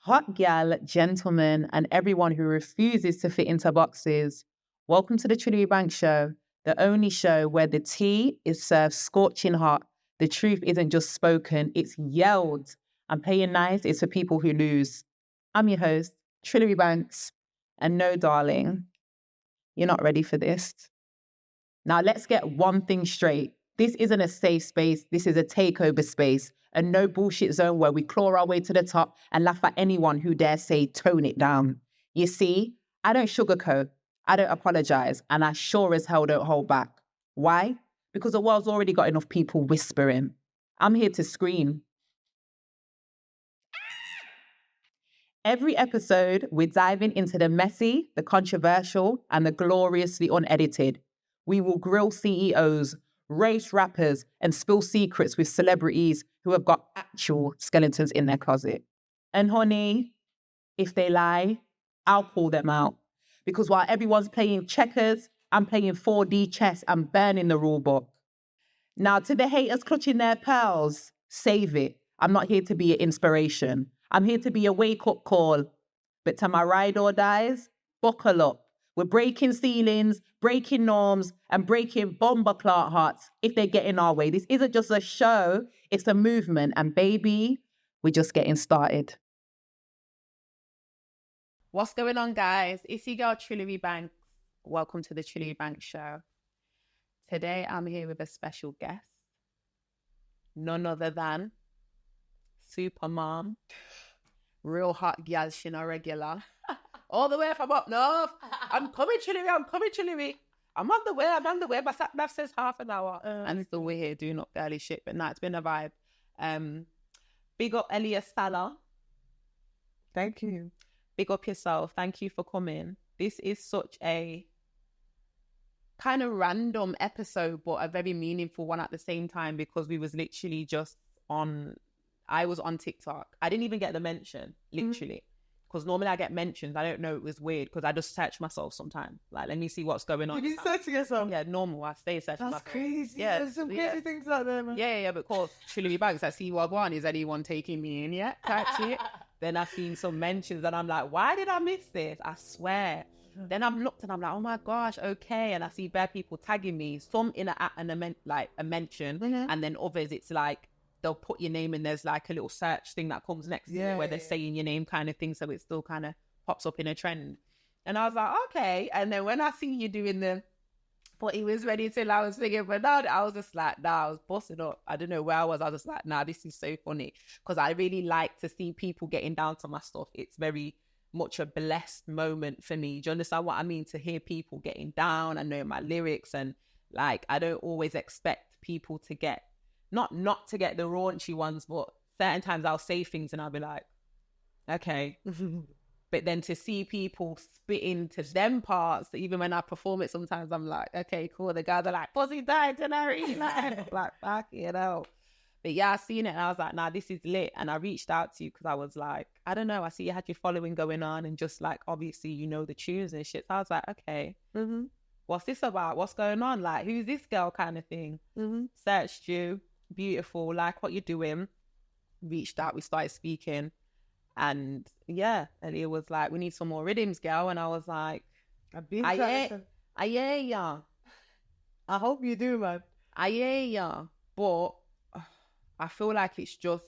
Hot gal, gentlemen, and everyone who refuses to fit into boxes. Welcome to the Trillary Bank Show, the only show where the tea is served scorching hot. The truth isn't just spoken, it's yelled. And playing nice is for people who lose. I'm your host, Trillary Banks. And no, darling, you're not ready for this. Now, let's get one thing straight. This isn't a safe space. This is a takeover space, a no bullshit zone where we claw our way to the top and laugh at anyone who dare say, tone it down. You see, I don't sugarcoat, I don't apologize, and I sure as hell don't hold back. Why? Because the world's already got enough people whispering. I'm here to scream. Every episode, we're diving into the messy, the controversial, and the gloriously unedited. We will grill CEOs, race rappers, and spill secrets with celebrities who have got actual skeletons in their closet. And honey, if they lie, I'll pull them out. Because while everyone's playing checkers, I'm playing 4D chess and burning the rule book. Now, to the haters clutching their pearls, save it. I'm not here to be an inspiration. I'm here to be a wake-up call. But to my ride or dies, buckle up. We're breaking ceilings, breaking norms, and breaking bomber clot hearts if they get in our way. This isn't just a show, it's a movement. And baby, we're just getting started. What's going on, guys? It's your girl, Trillary Banks. Welcome to the Trillary Banks Show. Today, I'm here with a special guest. None other than super mom, real hot gal, she no regular. All the way from up north. I'm coming, Trillary. I'm on the way. My sat nav says half an hour. And still we're here doing up girly shit. But nah, it's been a vibe. Big up Aaliyah Salah. Thank you. Big up yourself. Thank you for coming. This is such a kind of random episode, but a very meaningful one at the same time, because we was literally just I was on TikTok. I didn't even get the mention, literally. Because normally I get mentions. I don't know, it was weird because I just search myself sometimes. Like, let me see what's going on. You been searching yourself? Yeah, normal. I stay searching myself. That's crazy. Yeah, there's some crazy things out there, man. Yeah, but of course, Trillary Banks, I see what one. Is anyone taking me in yet? Type shit. Then I've seen some mentions and I'm like, why did I miss this? I swear. Then I'm looked and I'm like, oh my gosh, okay. And I see bare people tagging me. Some in a mention, and then others it's like, they'll put your name and there's like a little search thing that comes next to it where they're saying your name kind of thing, so it still kind of pops up in a trend. And I was like, okay. And then when I see you doing but he was ready till I was thinking, but now I was just like, I was busting up. I don't know where I was just like, this is so funny. Because I really like to see people getting down to my stuff. It's very much a blessed moment for me. Do you understand what I mean? To hear people getting down. I know my lyrics, and like, I don't always expect people to get not to get the raunchy ones, but certain times I'll say things and I'll be like, okay. But then to see people spit into them parts, even when I perform it, sometimes I'm like, okay, cool. The guys are like, pussy died tonight. Like, fuck, you know. But yeah, I seen it and I was like, this is lit. And I reached out to you because I was like, I don't know. I see you had your following going on and just like, obviously, you know, the tunes and shit. So I was like, okay, what's this about? What's going on? Like, who's this girl kind of thing? Searched you. Beautiful, like what you're doing. Reached out, we started speaking, and yeah, Aaliyah was like, we need some more rhythms, girl. And I was like, I've been I hear ya. I hope you do, man. I hear ya. But I feel like it's just,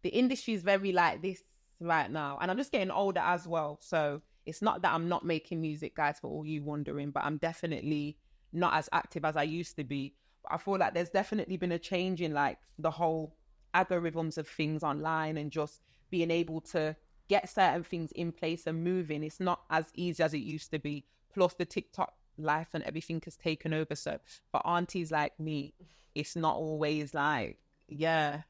the industry is very like this right now, and I'm just getting older as well, so it's not that I'm not making music, guys, for all you wondering, but I'm definitely not as active as I used to be. I feel like there's definitely been a change in like the whole algorithms of things online, and just being able to get certain things in place and moving. It's not as easy as it used to be. Plus the TikTok life and everything has taken over. So for aunties like me, it's not always like,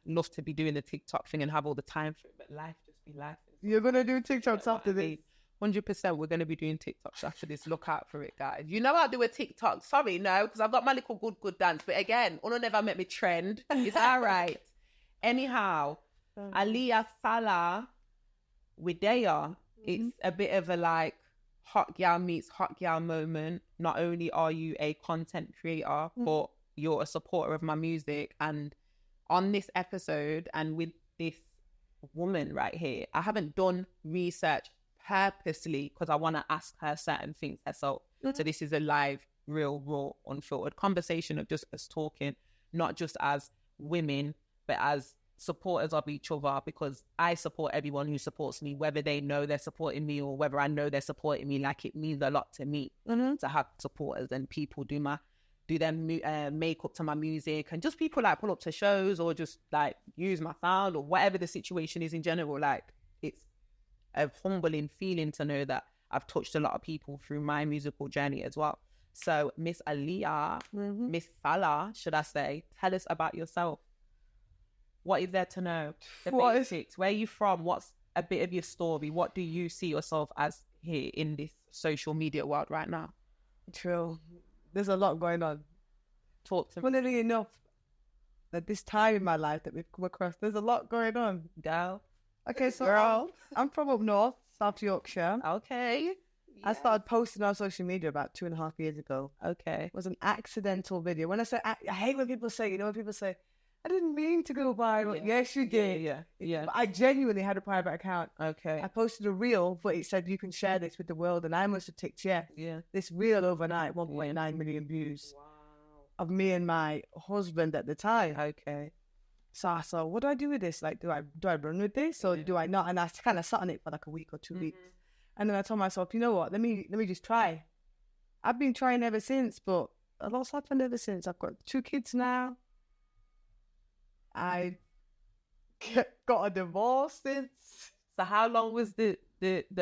love to be doing the TikTok thing and have all the time for it, but life just be life. You're going to do TikToks after this? 100%, we're going to be doing TikToks after this. Look out for it, guys. You know I'll do a TikTok. Sorry, no, because I've got my little good dance. But again, Uno never met me trend. It's all right. Anyhow, Aaliyah Salah, with Daya, it's a bit of a like hot gal meets hot gal moment. Not only are you a content creator, but you're a supporter of my music. And on this episode and with this woman right here. I haven't done research purposely because I want to ask her certain things herself. So this is a live, real, raw, unfiltered conversation of just us talking, not just as women, but as supporters of each other, because I support everyone who supports me, whether they know they're supporting me or whether I know they're supporting me. Like, it means a lot to me to have supporters and people do their makeup to my music, and just people like pull up to shows or just like use my sound or whatever the situation is in general. Like, it's a humbling feeling to know that I've touched a lot of people through my musical journey as well. So Miss Aaliyah, Miss Salah, should I say, tell us about yourself. What is there to know? The basics. Where are you from? What's a bit of your story? What do you see yourself as here in this social media world right now? True. There's a lot going on. Talk to me. Funnily enough, at this time in my life that we've come across, there's a lot going on. Girl. Okay, so Girl. I'm from up north, South Yorkshire. Okay. I started posting on social media about 2.5 years ago. Okay. It was an accidental video. When I say, I hate when people say, when people say, I didn't mean to go viral. Yeah. Yes, you did. Yeah. But I genuinely had a private account. Okay. I posted a reel, but it said you can share this with the world, and I must have ticked yes. Yeah. This reel overnight, 1.9 million views. Wow. Of me and my husband at the time. Okay. So I thought, what do I do with this? Like, do I run with this or do I not? And I kind of sat on it for like a week or 2 weeks. And then I told myself, you know what? Let me just try. I've been trying ever since, but a lot's happened ever since. I've got 2 kids now. I got a divorce since. So how long was the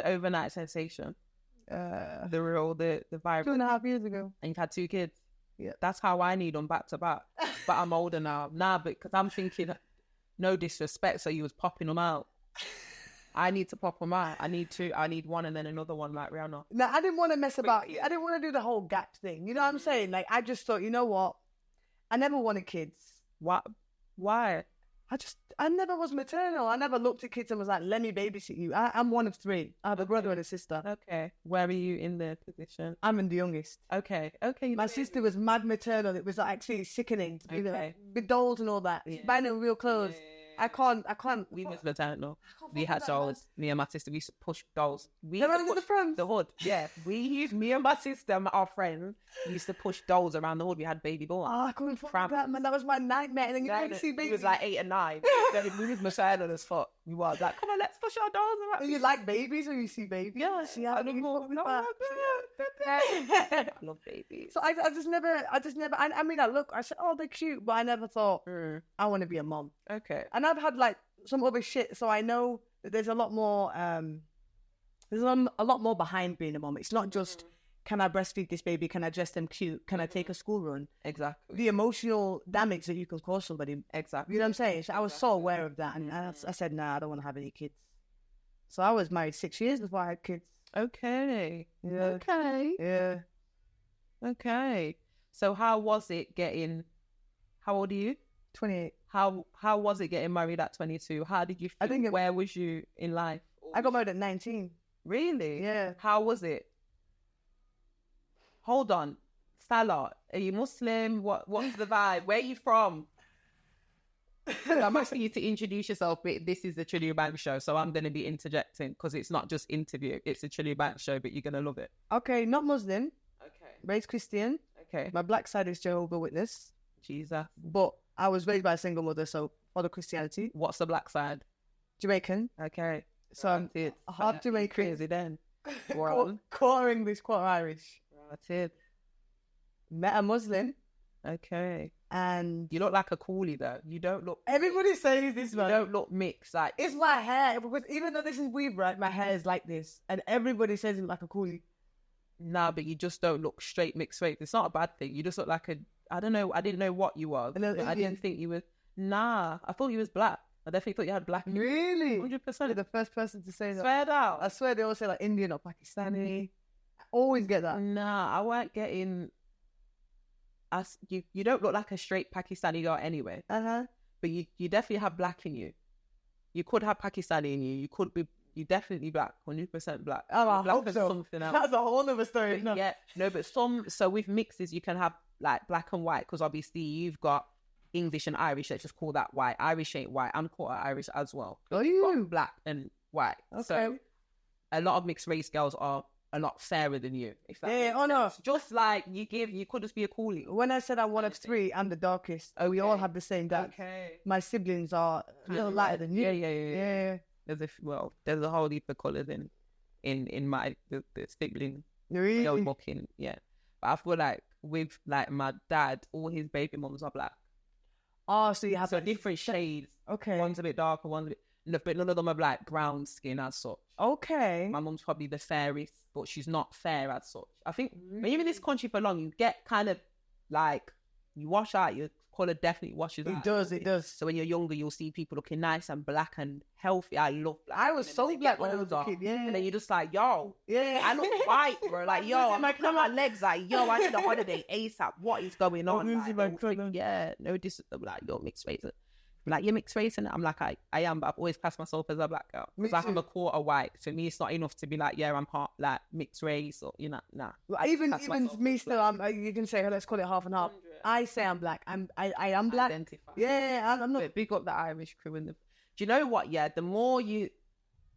overnight sensation? The viral? 2.5 years ago. And you've had 2 kids? Yeah. That's how I need them back to back. But I'm older now. Nah, because I'm thinking, no disrespect, so you was popping them out. I need to pop them out. I need 2. I need 1 and then another one like Rihanna. No, I didn't want to mess about. I didn't want to do the whole gap thing. You know what I'm saying? Like, I just thought, you know what? I never wanted kids. What? Why? I never was maternal. I never looked at kids and was like, let me babysit you. I'm one of 3. I have a brother and a sister. Okay. Where are you in the position? I'm in the youngest. Okay. My sister was mad maternal. It was like, actually sickening. Okay. You know, with dolls and all that. Yeah. Buying them real clothes. Yeah. I can't. We was maternal. We had dolls. Me and my sister, we used to push dolls. We They're used to running in the push front. the hood. Yeah. Me and my sister, our friends, we used to push dolls around the hood. We had baby boys. Oh, I couldn't fuck that, man. That was my nightmare. And then you could see babies. We was like 8 and 9. We was maternal as fuck. We was like, come on, let's push our dolls around. And you like babies when you see babies? Yeah. See, I love babies. So I just never, I mean, I said, oh, they're cute, but I never thought, I want to be a mom. Okay. And I've had like some other shit, so I know that there's a lot more, a lot more behind being a mom. It's not just, can I breastfeed this baby? Can I dress them cute? Can I take a school run? Exactly. The emotional damage that you can cause somebody. Exactly. You know what I'm saying? So I was so aware of that. And I said, nah, I don't want to have any kids. So I was married 6 years before I had kids. Okay. Yeah. Okay. Yeah. Okay. So how was it getting, how old are you? 28. How was it getting married at 22? How did you feel? Where was you in life? I got married at 19. Really? Yeah. How was it? Hold on. Salah, are you Muslim? What's the vibe? Where are you from? I'm asking you to introduce yourself, but this is the Trillary Bank show, so I'm going to be interjecting because it's not just interview, it's a Trillary Bank show, but you're going to love it. Okay, not Muslim. Okay. Raised Christian. Okay. My black side is Jehovah's Witness. Jesus. But I was raised by a single mother, so follow Christianity. What's the black side? Jamaican. Okay. So I'm half Jamaican. Crazy then. Quarter English, quarter Irish. That's it. Met a Muslim. Okay. And you look like a coolie though. You don't look. Everybody says this, man. You don't look mixed. Like it's my hair. Because even though this is weird, right? My hair is like this, and everybody says it like a coolie. Nah, but you just don't look straight mixed race. It's not a bad thing. You just look like a. I don't know. I didn't know what you was. I didn't think you was. Nah, I thought you was black. I definitely thought you had black. Really? 100%. You're the first person to say that. Swear down. I swear they all say like Indian or Pakistani. I always get that. Nah, I weren't getting. You don't look like a straight Pakistani girl anyway. But you definitely have black in you. You could have Pakistani in you. You could be. You definitely black, 100% black. Oh, I black hope so. Something else. That's a whole other story. Yeah, no, but so with mixes you can have like black and white because obviously you've got English and Irish. Let's just call that white. Irish ain't white. I'm quarter Irish as well. Oh, you? Black and white. Okay. So a lot of mixed race girls are a lot fairer than you. If that Yeah, makes oh, no. sense. Just like you could just be a coolie. When I said I'm one of three, I'm the darkest. Oh, we all have the same dad. Okay. My siblings are a little lighter than you. Yeah. There's a whole heap of colours in my the sibling girl booking. Yeah. But I feel like with like my dad, all his baby mums are black. Oh, so you have So different shades. Okay. One's a bit darker, one's a bit... But none of them are like brown skin as such. Okay. My mum's probably the fairest, but she's not fair as such. I think when you're in this country for long, you get kind of like, you wash out, your colour definitely washes out. It does. So when you're younger, you'll see people looking nice and black and healthy. I love black. I was so black when I was a kid, yeah. And then you're just like, yo, Yeah. I look white, bro. Like, yo, I'm looking at my legs like, yo, I need a holiday ASAP. What is going on? No, like, you're mixed race. Like, you're mixed race, and I'm like, I am, but I've always classed myself as a black girl. Because like, I'm a quarter white. To me, it's not enough to be like, yeah, I'm part, like, mixed race, or, you know, nah. Well, even me still, you can say, let's call it half and half. 100. I say I'm black. I am black. Identify. Yeah, I'm not. But big up the Irish crew. Do you know what? Yeah, the more you,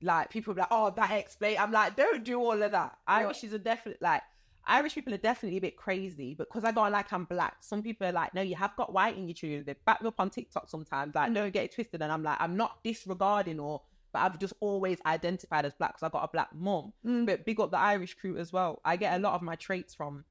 like, people are like, oh, that explain. I'm like, don't do all of that. Irish is a definite, like, Irish people are definitely a bit crazy, but because I go on like I'm black, some people are like, no, you have got white in your children. They back me up on TikTok sometimes, like, don't get it twisted. And I'm like, I'm not disregarding but I've just always identified as black because I got a black mum. But big up the Irish crew as well. I get a lot of my traits from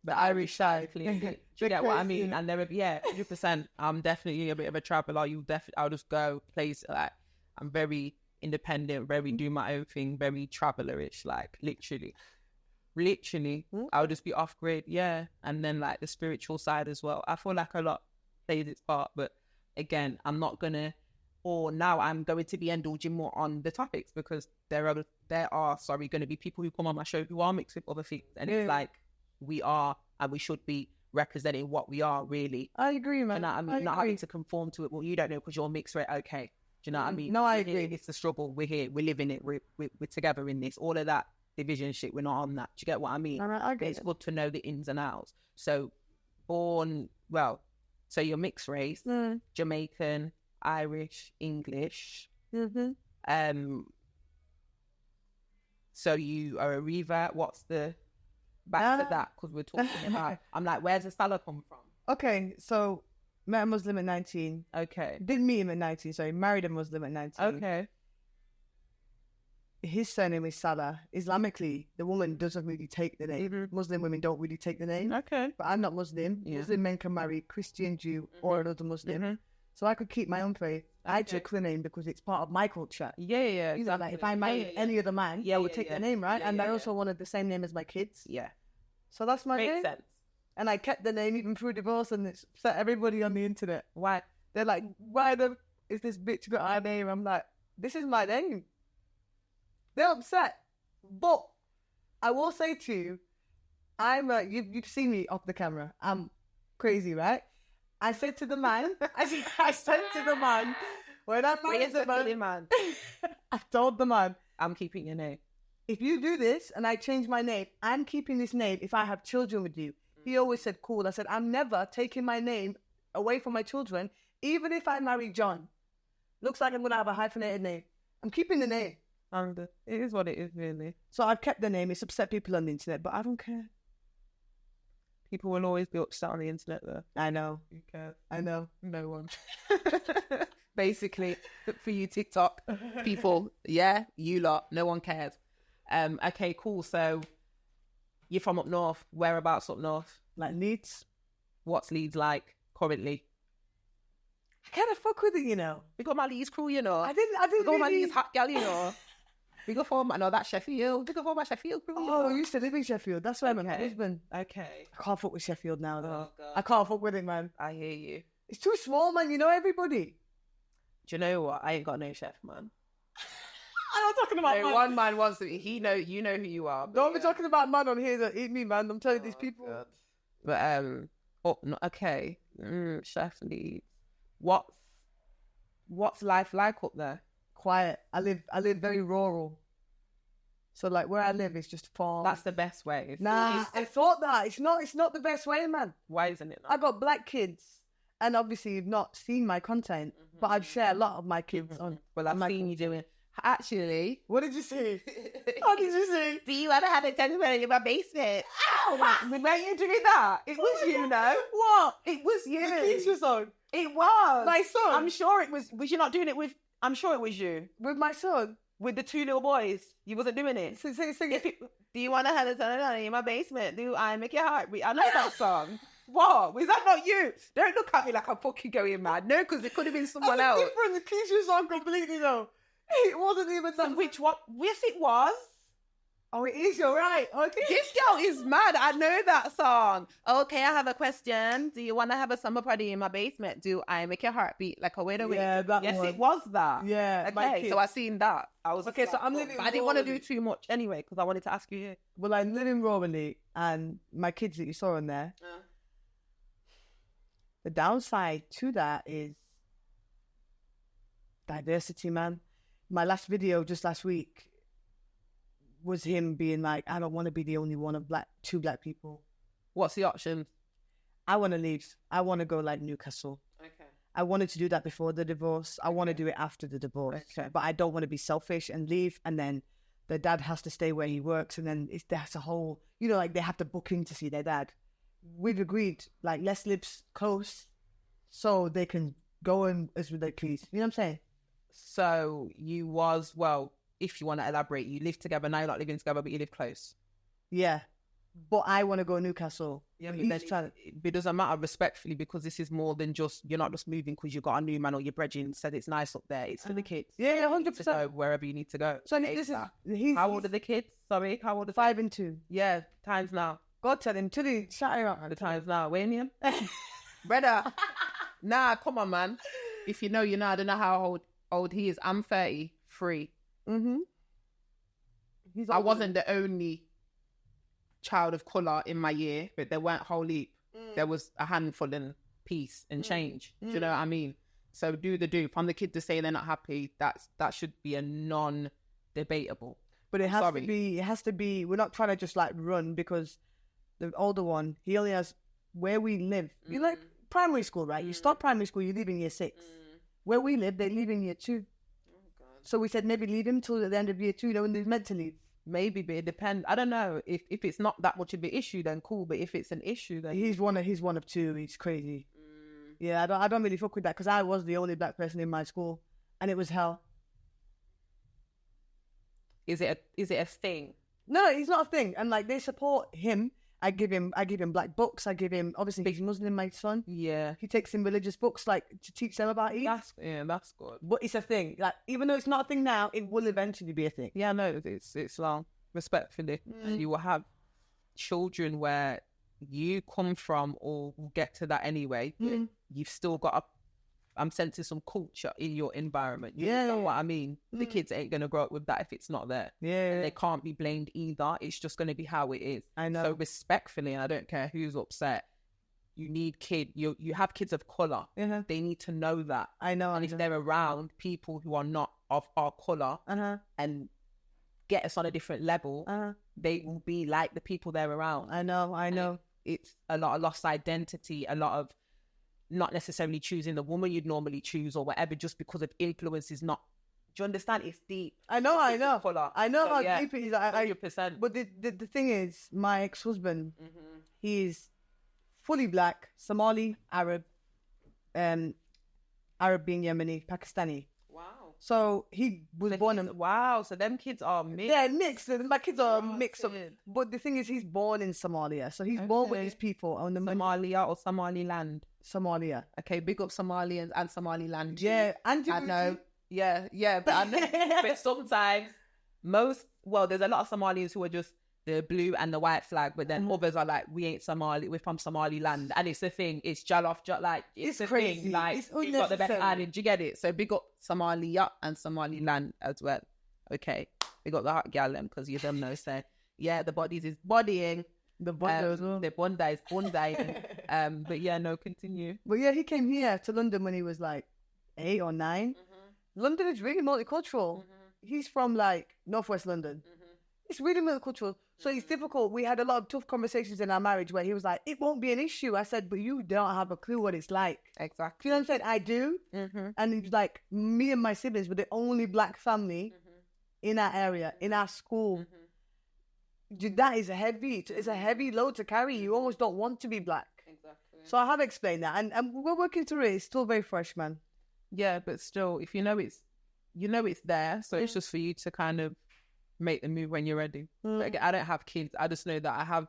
the Irish side. Do you get what I mean? And they're 100%. I'm definitely a bit of a traveler. I'll just go place, like, I'm very independent, very do my own thing, very travelerish, like literally I'll just be off grid. And then like the spiritual side as well, I feel like a lot plays its part, but again, I'm going to be indulging more on the topics because there are going to be people who come on my show who are mixed with other things, and it's like we are and we should be representing what we are really. I agree, man. And I mean, not having to conform to it. Well, you don't know because you're mixed, right? Okay. Do you know what I mean? No, I agree. It's the struggle. We're here. We're living it. We're together in this. All of that division shit, we're not on that. Do you get what I mean? I agree. It's good to know the ins and outs. So so you're mixed race, Jamaican, Irish, English. So you are a revert. What's the back to that? Because we're talking about, I'm like, where's the salad come from? Okay, so met a Muslim at 19. Okay. Didn't meet him at 19, sorry. Married a Muslim at 19. Okay. His surname is Salah. Islamically, the woman doesn't really take the name. Muslim women don't really take the name. Okay. But I'm not Muslim. Muslim men can marry Christian, Jew, or another Muslim. So I could keep my own faith. I took the name because it's part of my culture. Yeah. You know, like if I marry any other man, I would take the name, right? And I also wanted the same name as my kids. Yeah. So that's my name. Makes sense. And I kept the name even through divorce, and it's upset everybody on the internet. Why? They're like, why is this bitch got our name? I'm like, this is my name. They're upset. But I will say to you, you've seen me off the camera. I'm crazy, right? I said to the man, I said to the man, when I married the man, I told the man, I'm keeping your name. If you do this and I change my name, I'm keeping this name if I have children with you. He always said, cool. I said, I'm never taking my name away from my children, even if I marry John. Looks like I'm going to have a hyphenated name. I'm keeping the name. And it is what it is, really. So I've kept the name. It's upset people on the internet, but I don't care. People will always be upset on the internet, though. I know. Who cares? I know. No one. Basically, for you TikTok people, you lot, no one cares. Okay, cool. So you're from up north. Whereabouts up north? Like Leeds. What's Leeds like currently? I kind of fuck with it, you know. We got my Leeds crew, you know. I didn't we got really... my Leeds hot gal, you know. We go for that's Sheffield. We go for my Sheffield crew. Oh, I used to live in Sheffield. That's where I'm my husband. Okay. I can't fuck with Sheffield now, though. Oh, God. I can't fuck with it, man. I hear you. It's too small, man. You know everybody. Do you know what? I ain't got no chef, man. I'm not talking about man. One man wants to. You know who you are. Don't be talking about man on here that eat me, man. I'm telling these people. God. But okay. Chef Leeds. What's life like up there? Quiet. I live very rural. So like where I live is just farm. That's the best way. Nah, I thought that. It's not the best way, man. Why isn't it? I got black kids, and obviously you've not seen my content, but I'd share a lot of my kids on. Well, I've seen you doing. Actually, What did you say? What did you say? do you want to have a gentleman in my basement? Ow! Were you doing that? It was you, no? What? It was you. The kids was on. It was. My son. I'm sure it was. Was you not doing it with? I'm sure it was you. With my son. With the two little boys. You wasn't doing it. Sing If it. it, do you want to have a gentleman in my basement? Do I make your heart beat? I know that song. What? Was that not you? Don't look at me like I'm fucking going mad. No, because it could have been someone else. Different. The kids was on completely though. It wasn't even that. Which one? Yes, it was. Oh, it is. You're right. Okay. This girl is mad. I know that song. Okay, I have a question. Do you want to have a summer party in my basement? Do I make your heart beat like a widow? Yeah, that Yes, one. it was that. Yeah. my Okay, kids. so I seen that. I was Okay, like, so I'm oh, living but I didn't want to do rurally. too much anyway because I wanted to ask you here. Well, I live in Romilly, and my kids that you saw in there. The downside to that is diversity, man. My last video just last week was him being like, I don't want to be the only one of two black people. What's the option? I want to leave. I want to go like Newcastle. Okay. I wanted to do that before the divorce. I want to do it after the divorce. Okay. But I don't want to be selfish and leave. And then the dad has to stay where he works. And then that's a whole, like they have to book in to see their dad. We've agreed, like, let's live close so they can go in as they please. You know what I'm saying? So you was, well, if you want to elaborate, you live together. Now you're not living together, but you live close. Yeah. But I want to go Newcastle. Yeah, He's but then it doesn't matter respectfully because this is more than just, you're not just moving because you got a new man or your brethren said it's nice up there. It's for the kids. Yeah, You need to 100%. go wherever you need to go. So this is, How old are the kids? Sorry, how old are 5 and 2. Yeah, times now. God tell him, shut her up. The times now. William? Brother. Nah, come on, man. If you know, you know. I don't know how old he is. I'm 33. Mm-hmm. I wasn't the only child of colour in my year, but there weren't whole heap. There was a handful and piece and change. Do you know what I mean? So do. If I'm the kid to say they're not happy, that should be a non-debatable. But it has to be, we're not trying to just like run because the older one, he only has where we live. You like primary school, right? You start primary school, you leave in year 6. Where we live, they leave in year 2. So we said maybe leave him till the end of year 2, when he's meant to leave. Maybe, but it depends. I don't know. If it's not that much of an issue, then cool. But if it's an issue, then he's one of 2. He's crazy. Yeah, I don't really fuck with that because I was the only black person in my school, and it was hell. Is it a thing? No, it's not a thing. And like they support him. I give him black books. I give him, obviously he's Muslim, my son. Yeah. He takes him religious books like to teach them about Eid. That's good. But it's a thing. Like even though it's not a thing now, it will eventually be a thing. Yeah, no, it's long. Respectfully, you will have children where you come from, or will get to that anyway. You've still got I'm sensing some culture in your environment. You know what I mean? The kids ain't going to grow up with that if it's not there. Yeah. And they can't be blamed either. It's just going to be how it is. I know. So respectfully, and I don't care who's upset, you need you have kids of colour. Uh-huh. They need to know that. I know. And if they're around people who are not of our colour and get us on a different level, they will be like the people they're around. I know. And it's a lot of lost identity, a lot of not necessarily choosing the woman you'd normally choose or whatever, just because of influence is not. Do you understand? It's deep. I know. I know So, how deep it is. 100%. But the thing is, my ex-husband, he is fully black, Somali, Arab, Arab being Yemeni, Pakistani. Wow. So he was born in... Wow, so them kids are mixed. Yeah, mixed. My kids are mixed up. But the thing is, he's born in Somalia. So he's born with these people on the... Somalia or Somaliland? Somalia. Okay, big up Somalians and Somaliland. Yeah, and Djibouti. I know. Yeah, but I know. But sometimes there's a lot of Somalians who are just the blue and the white flag, but then others are like, we ain't Somali, we're from Somaliland. And it's the thing, it's jollof, like, it's crazy. Thing, like, it's you've got the best island, you get it? So big up Somalia and Somaliland as well. Okay, we got the hot gal them, because you them know, so, yeah, the bodies is bodying. The Bondi as well. The Bondi is Bondi. But yeah, no, continue. But yeah, he came here to London when he was like 8 or 9. London is really multicultural. He's from like Northwest London. It's really multicultural. So it's difficult. We had a lot of tough conversations in our marriage where he was like, it won't be an issue. I said, but you don't have a clue what it's like. Exactly. You know what I'm saying? I do. And it's like, me and my siblings were the only black family in our area, in our school. That is heavy. It's a heavy load to carry. You almost don't want to be black. Exactly. So I have explained that. And we're working through it. It's still very fresh, man. Yeah, but still, if you know it's there, so it's just for you to kind of make the move when you're ready. Like, I don't have kids. I just know that I have,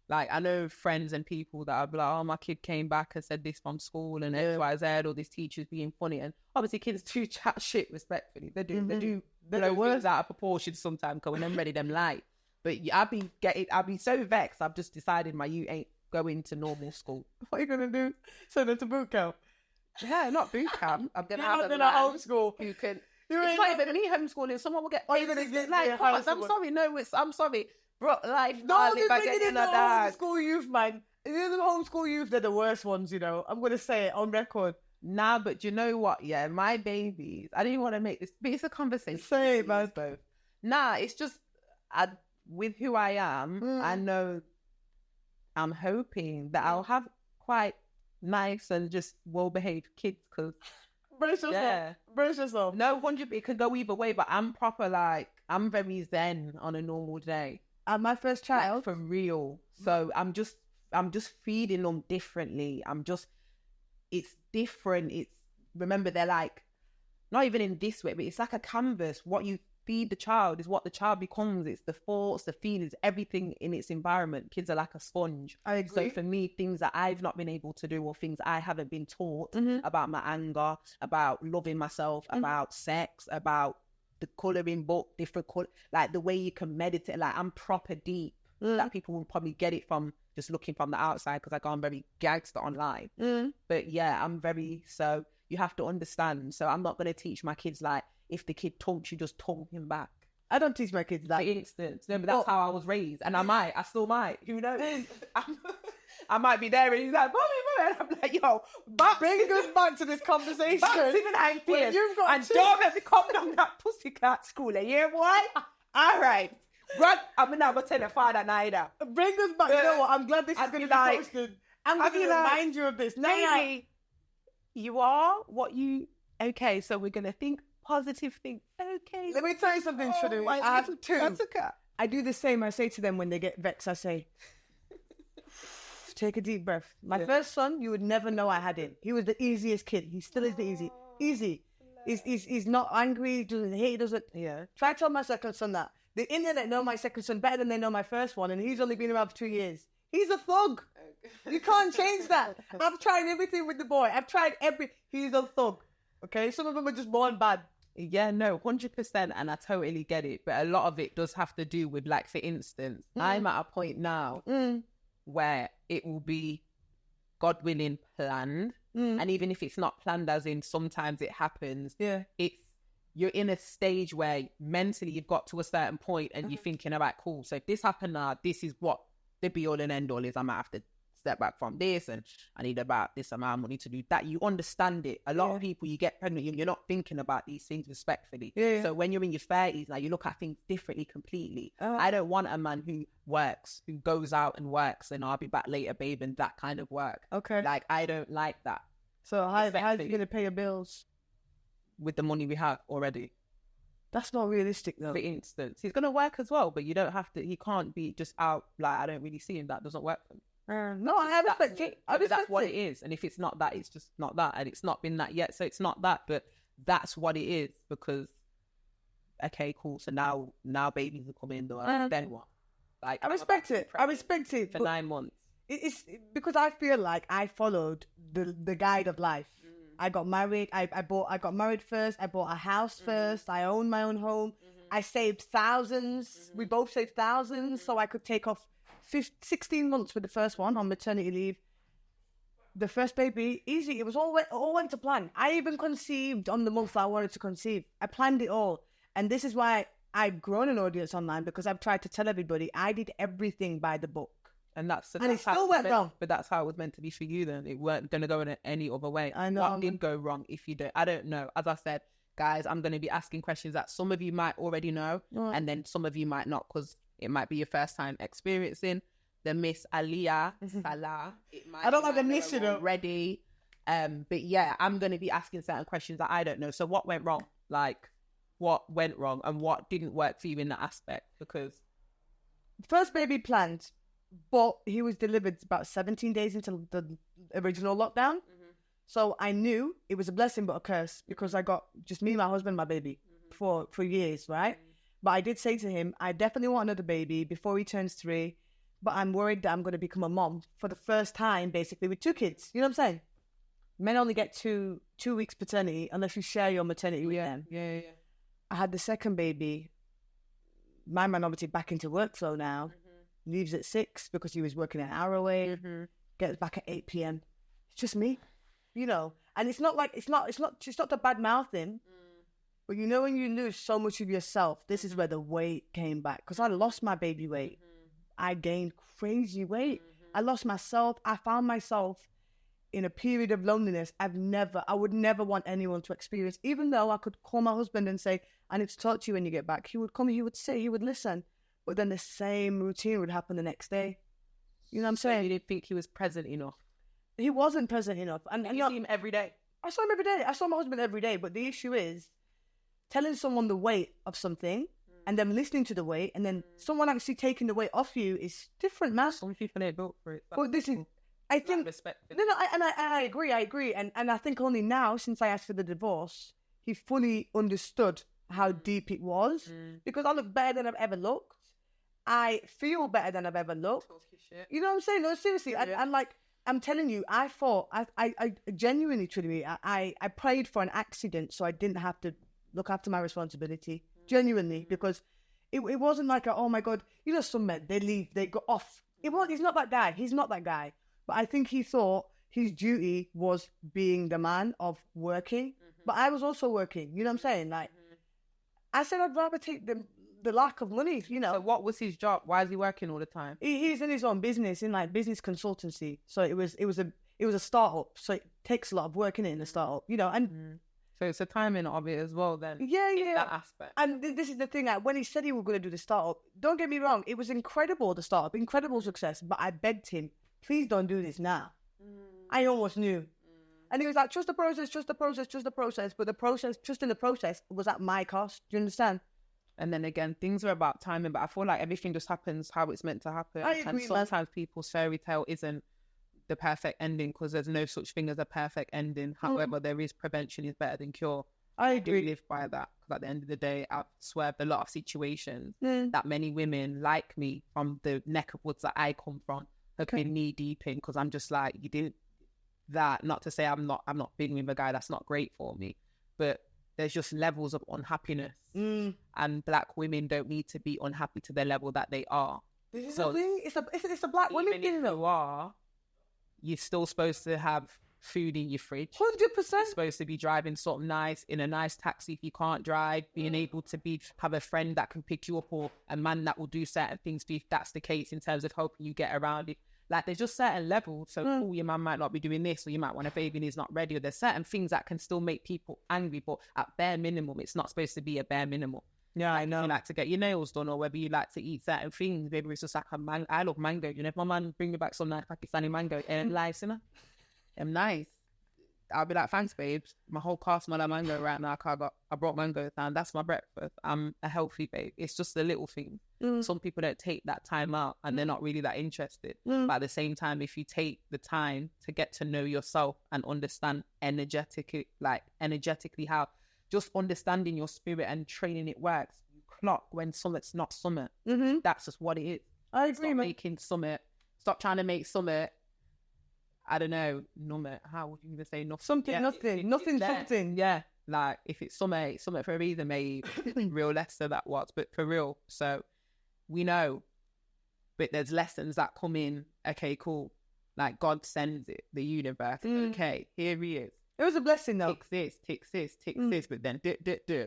like, I know friends and people that are like, oh, my kid came back and said this from school and X, Y, Z, or this teacher's being funny. And obviously kids do chat shit respectfully. They do blow things out of proportion sometimes because when I'm ready, them lie. But I'd be so vexed. I've just decided my you ain't going to normal school. What are you going to do? Send them to boot camp? Yeah, not boot camp. I'm going to have a homeschool. Who can... It's not even me homeschooling. Someone will get... Oh, you're going to get... Like, I'm sorry. No, I'm sorry. Bro, life... No, they're bringing in the homeschool youth, man. The homeschool youth, they're the worst ones, you know. I'm going to say it on record. Nah, but you know what? Yeah, my babies... I didn't want to make this... But it's a conversation. Say it, man. Both. Nah, it's just... with who I am, I know... I'm hoping that I'll have quite nice and just well-behaved kids because... Brace yourself. No, 100%. It could go either way, but I'm proper, like, I'm very zen on a normal day. And my first child, like, for real. So I'm just feeding them differently. It's different. Remember, they're like, not even in this way, but it's like a canvas. What you feed the child is what the child becomes. It's the thoughts, the feelings, everything in its environment. Kids are like a sponge. I agree. So for me, things that I've not been able to do or things I haven't been taught about my anger, about loving myself, about sex, about the colouring book, different colour, like the way you can meditate. Like, I'm proper deep. That people will probably get it from just looking from the outside because I go on very gangster online. But yeah, I'm very, so you have to understand. So I'm not going to teach my kids like, if the kid taunts you, just taunt him back. I don't teach my kids that. For instance. No, but that's how I was raised. And I still might. Who knows? I might be there and he's like, mommy. And I'm like, yo, bring us back to this conversation. Even I'm fierce. And two. don't let me come on that pussycat school. Yeah, boy? All right. Run. I'm not going to tell the father neither. Bring us back. You know what? I'm glad this is going to be posted. I'm going to remind you of this. Maybe you are what you... Okay, so we're going to think positive thing. Okay. Let me tell you something, Shadu. I have two. That's okay. I do the same. I say to them when they get vexed, I say, take a deep breath. My first son, you would never know I had him. He was the easiest kid. He still is the easy. He's not angry. He doesn't hate. He doesn't. Yeah. Try to tell my second son that. The internet know my second son better than they know my first one, and he's only been around for 2 years. He's a thug. You can't change that. I've tried everything with the boy. He's a thug. Okay? Some of them are just born bad. Yeah, no, 100%, and I totally get it. But a lot of it does have to do with, like, for instance, I'm at a point now where it will be, God willing, planned. And even if it's not planned, as in sometimes it happens, you're in a stage where mentally you've got to a certain point and you're thinking, all right, cool. So if this happened now, this is what the be all and end all is. I might have to step back from this and I need about this amount of money to do that. You understand it. A lot of people, you get pregnant, you're not thinking about these things respectfully. So when you're in your 30s, now you look at things differently completely. I don't want a man who works, who goes out and works and I'll be back later, babe, and that kind of work. Okay. Like, I don't like that. So how's he going to pay your bills? With the money we have already. That's not realistic though. For instance, he's going to work as well, but you don't have to, he can't be just out, like, I don't really see him. That doesn't work for me. No, I respect it. That's what it is. And if it's not that, it's just not that. And it's not been that yet. So it's not that, but that's what it is because, okay, cool. So now babies are coming, then what? Like, I respect it. For 9 months. It's because I feel like I followed the guide of life. I got married. I got married first. I bought a house first. I owned my own home. I saved thousands. We both saved thousands so I could take off 16 months with the first one on maternity leave. The first baby, easy. It was all went to plan. I even conceived on the month I wanted to conceive. I planned it all. And this is why I've grown an audience online, because I've tried to tell everybody I did everything by the book. And it still went wrong. But that's how it was meant to be for you then. It weren't going to go in any other way. I know. What did go wrong if you don't? I don't know. As I said, guys, I'm going to be asking questions that some of you might already know and then some of you might not, because It might be your first time experiencing the Miss Aaliyah Salah. I don't like the Miss, you know. Already. But yeah, I'm going to be asking certain questions that I don't know. So what went wrong? Like, what went wrong and what didn't work for you in that aspect? Because first baby planned, but he was delivered about 17 days into the original lockdown. So I knew it was a blessing but a curse, because I got just me, my husband, my baby for years, right? But I did say to him, I definitely want another baby before he turns 3, but I'm worried that I'm going to become a mom for the first time, basically, with 2 kids. You know what I'm saying? Men only get two weeks paternity unless you share your maternity with them. Yeah. I had the second baby. My man obviously back into workflow now. Leaves at 6 because he was working an hour away. Gets back at 8 p.m. It's just me, you know. And it's not like it's not the bad mouthing, but you know when you lose so much of yourself, this is where the weight came back. Because I lost my baby weight, I gained crazy weight. I lost myself. I found myself in a period of loneliness I would never want anyone to experience. Even though I could call my husband and say, I need to talk to you when you get back. He would come, he would sit, he would listen. But then the same routine would happen the next day. You know what I'm saying? You didn't think he was present enough? He wasn't present enough. And you see him every day? I saw him every day. I saw my husband every day. But the issue is telling someone the weight of something and them listening to the weight, and then someone actually taking the weight off you is different, man. Some people ain't built for it. But this is... I think I agree, and I think only now, since I asked for the divorce, he fully understood how deep it was. Because I look better than I've ever looked. I feel better than I've ever looked. You know what I'm saying? No, seriously. Yeah. And like, I'm telling you, I thought I genuinely, truly, I prayed for an accident so I didn't have to look after my responsibility. Genuinely, because it wasn't like oh my God, you know, some men, they leave, they go off. He's not that guy. He's not that guy. But I think he thought his duty was being the man of working. But I was also working. You know what I'm saying? Like, I said I'd rather take the lack of money, you know. So what was his job? Why is he working all the time? He's in his own business, in like business consultancy. So it was a startup. So it takes a lot of work in a startup, you know. And so it's a timing of it as well then. Yeah. That aspect. And this is the thing, like, when he said he was going to do the startup, don't get me wrong, it was incredible, the startup, incredible success. But I begged him, please don't do this now. I almost knew. And he was like, trust the process. But the process, trusting the process was at my cost. Do you understand? And then again, things are about timing, but I feel like everything just happens how it's meant to happen. I agree, and sometimes people's fairy tale isn't the perfect ending, because there's no such thing as a perfect ending. However, there is prevention is better than cure. I agree. I do live by that, because at the end of the day, I've swerved a lot of situations that many women like me from the neck of woods that I come from have been knee deep in, because I'm just like, you did that. Not to say I'm not being with a guy that's not great for me, but there's just levels of unhappiness, and black women don't need to be unhappy to the level that they are. This is the thing. It's a black women thing. Even if you are, you're still supposed to have food in your fridge. 100%. You're supposed to be driving something nice in a nice taxi if you can't drive. Being able to have a friend that can pick you up, or a man that will do certain things for you if that's the case, in terms of helping you get around it. Like, there's just certain levels. So, cool, your man might not be doing this, or you might want a baby and he's not ready. Or there's certain things that can still make people angry, but at bare minimum, it's not supposed to be a bare minimum. Yeah, I know. You like to get your nails done, or whether you like to eat certain things. Maybe it's just like I love mango. You know, if my man bring me back some nice Pakistani mango, and nice, you know, I'm nice. I'll be like, thanks, babes. My whole car smell like mango right now. I brought mango down. That's my breakfast. I'm a healthy babe. It's just the little things. Some people don't take that time out, and they're not really that interested. But at the same time, if you take the time to get to know yourself and understand energetically how just understanding your spirit and training it works, you clock when something's not something. That's just what it is. I agree, Stop making something. Stop trying to make something. I don't know, number. How would you even say nothing? Something. Yeah, like if it's something for a reason, maybe real lesson that was, but for real. So we know, but there's lessons that come in. Okay, cool. Like God sends it, the universe. Okay, here he is. It was a blessing, though. Tick this. But then,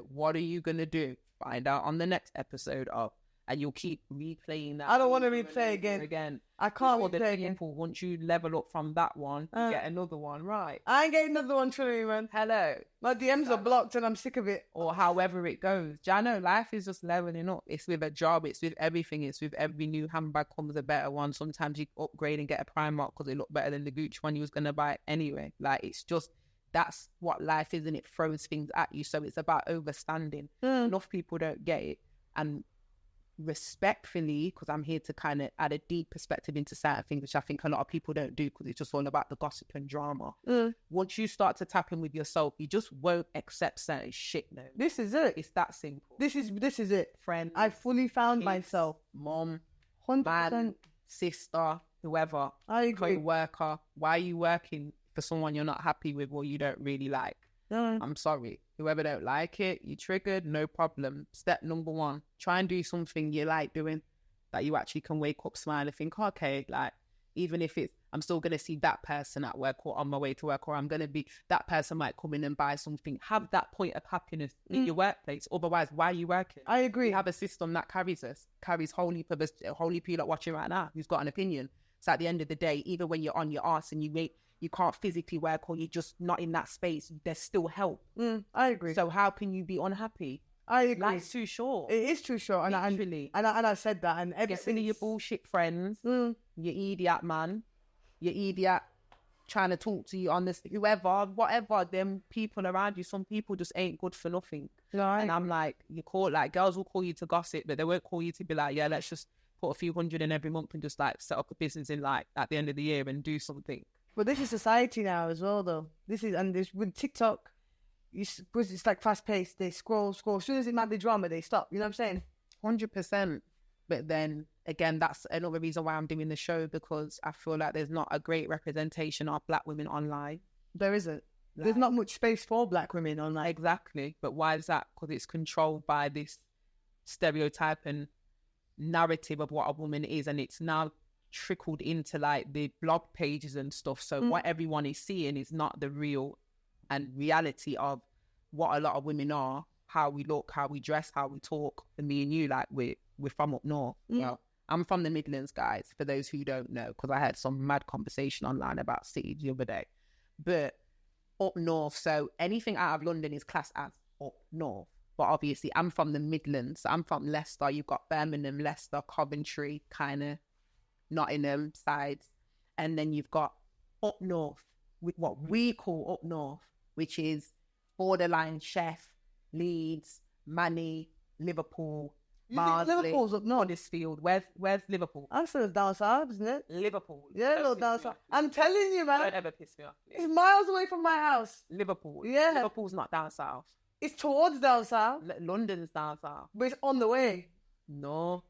what are you gonna do? Find out on the next episode of and you'll keep replaying that. I don't want to replay again. I can't replay again. Once you level up from that one, you get another one, right? I ain't getting another one, Trillary, man. Hello. My DMs are blocked and I'm sick of it. Or however it goes. Do you know, life is just leveling up. It's with a job. It's with everything. It's with every new handbag comes a better one. Sometimes you upgrade and get a Primark because it looked better than the Gucci one you was going to buy anyway. Like, it's just, that's what life is, and it throws things at you. So it's about overstanding. Enough people don't get it. And respectfully, because I'm here to kind of add a deep perspective into certain things, which I think a lot of people don't do because it's just all about the gossip and drama. Once you start to tap in with yourself, you just won't accept certain shit no. This is it. It's that simple. This is it. Friend, I fully found kids, myself. Mom, 100%. man, sister, whoever, I agree. co-worker. Why are you working for someone you're not happy with or you don't really like? I'm sorry. Whoever don't like it, you triggered, no problem. Step number 1, try and do something you like doing that you actually can wake up, smile and think, okay, like, even if it's, I'm still going to see that person at work or on my way to work, or I'm going to be, that person might come in and buy something. Have that point of happiness in your workplace. Otherwise, why are you working? I agree. We have a system that carries whole heap of you lot watching right now who's got an opinion. So at the end of the day, even when you're on your arse and you can't physically work or you're just not in that space, there's still help. I agree. So how can you be unhappy? I agree. Life's too short. It is too short. And I said that. And get rid of your bullshit friends, your idiot man, your idiot trying to talk to you on this, whoever, whatever, them people around you. Some people just ain't good for nothing. And I'm like, girls will call you to gossip, but they won't call you to be like, yeah, let's just put a few hundred in every month and just like set up a business in like at the end of the year and do something. But this is society now as well, though. This with TikTok, because it's like fast paced. They scroll. As soon as it might be drama, they stop. You know what I'm saying? 100%. But then again, that's another reason why I'm doing the show, because I feel like there's not a great representation of Black women online. There isn't. There's not much space for Black women online. Exactly. But why is that? Because it's controlled by this stereotype and narrative of what a woman is, and it's now trickled into like the blog pages and stuff. So what everyone is seeing is not the real and reality of what a lot of women are, how we look, how we dress, how we talk. And me and you, like, we're from up north. Well, I'm from the Midlands, guys, for those who don't know, because I had some mad conversation online about cities the other day. But up north, so anything out of London is classed as up north. But obviously I'm from the Midlands. So I'm from Leicester. You've got Birmingham, Leicester, Coventry, kind of Nottingham sides. And then you've got up north, with what we call up north, which is borderline Chef, Leeds, Manny, Liverpool, Marsley. Liverpool's up north. Huddersfield. Where's Liverpool? I'm sure it's down south, isn't it? Liverpool. Yeah, no, down south. I'm telling you, man. Don't ever piss me off. Please. It's miles away from my house. Liverpool. Yeah. Liverpool's not down south. It's towards down south. London's down south. But it's on the way. No.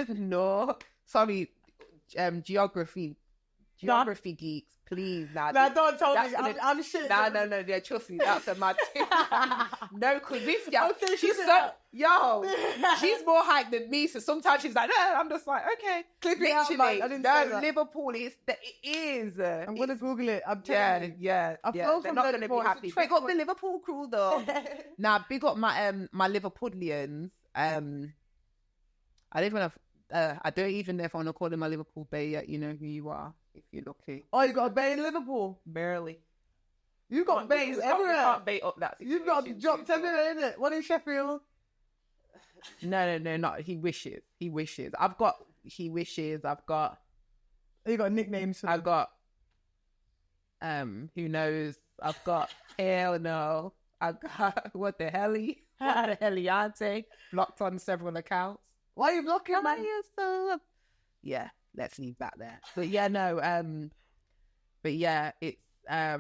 No. Sorry, geography geeks, please. Nah, don't tell me. I'm shit. No, yeah, trust me, that's a mad thing. No, because this girl, Okay, she's she's more hyped than me, so sometimes she's like, no, I'm just like, okay. Clip it out, man. I didn't say that. Liverpool is, it is. I'm going to Google it. I'm telling you. Yeah. I've They're flown from not there going to be before. happy. Big up the Liverpool crew, though. Now, big up my Liverpudlians. I don't even know if I want to call them my Liverpool Bay yet. You know who you are, if you're lucky. Oh, you got a bay in Liverpool? Barely. You got bays everywhere. You can't bait up that situation. You've got dropped everywhere, innit? What in Sheffield? No, not he wishes. I've got he wishes. I've got. You got nicknames for them. I've got who knows? I've got hell no. I've got what the helly? The heliante blocked on several accounts. Why are you blocking man? Yeah, let's leave that there. But yeah, no, but yeah, it's I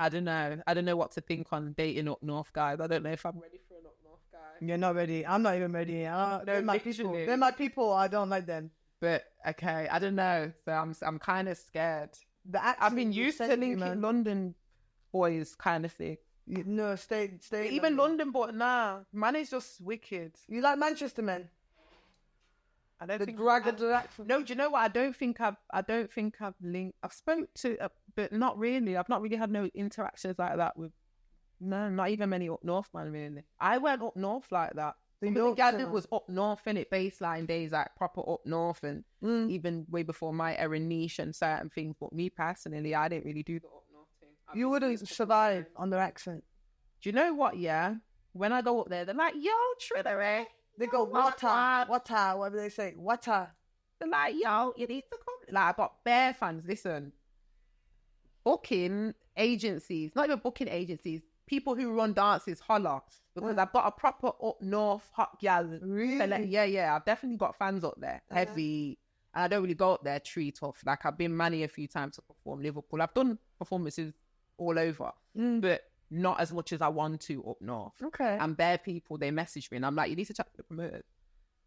don't know what to think on dating up north, guys. I don't know if I'm ready for an up north guy. You're not ready. I'm not even ready. They're my people. They're my people. I don't like them. But okay, I don't know. So I'm kind of scared. I've been used to linking London boys kind of thing. No, stay. Even London boy, nah, man is just wicked. You like Manchester men? I don't think No, do you know what? I don't think I've linked. I've spoke to, but not really. I've not really had no interactions like that with. No, not even many up north, man. Really, I went up north like that. The But the gal that Yorkshire. was up north in it, baseline days, like proper up north, and even way before my era, niche and certain things. But me personally, I didn't really do the up north thing. You wouldn't survive on their accent. Do you know what? Yeah, when I go up there, they're like, "Yo, Trillary." They go, water, what do they say? Water. They're like, "Yo, you need to come." Like, I got bare fans. Listen, booking agencies, not even booking agencies, people who run dances holler, because I've got a proper up north hot gal. Really? Yeah, I've definitely got fans up there, heavy. And I don't really go up there tree tough. Like, I've been Manny a few times to perform Liverpool. I've done performances all over, but not as much as I want to up north. Okay. And bare people, they message me and I'm like, you need to chat to the promoters.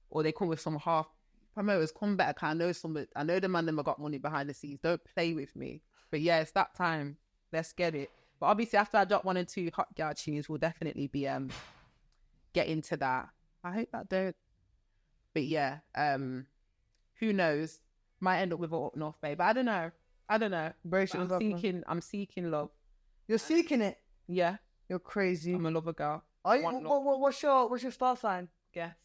Or they come with some half promoters, come better, because I know the man them have got money behind the scenes. Don't play with me. But yeah, it's that time. Let's get it. But obviously after I drop 1 and 2 hot girl tunes, we'll definitely be get into that. I hope that don't. But yeah, who knows? Might end up with an up north babe. I don't know. I'm seeking love. You're seeking it. Yeah. You're crazy. I'm a lover girl. Are you? What's your star sign? Guess.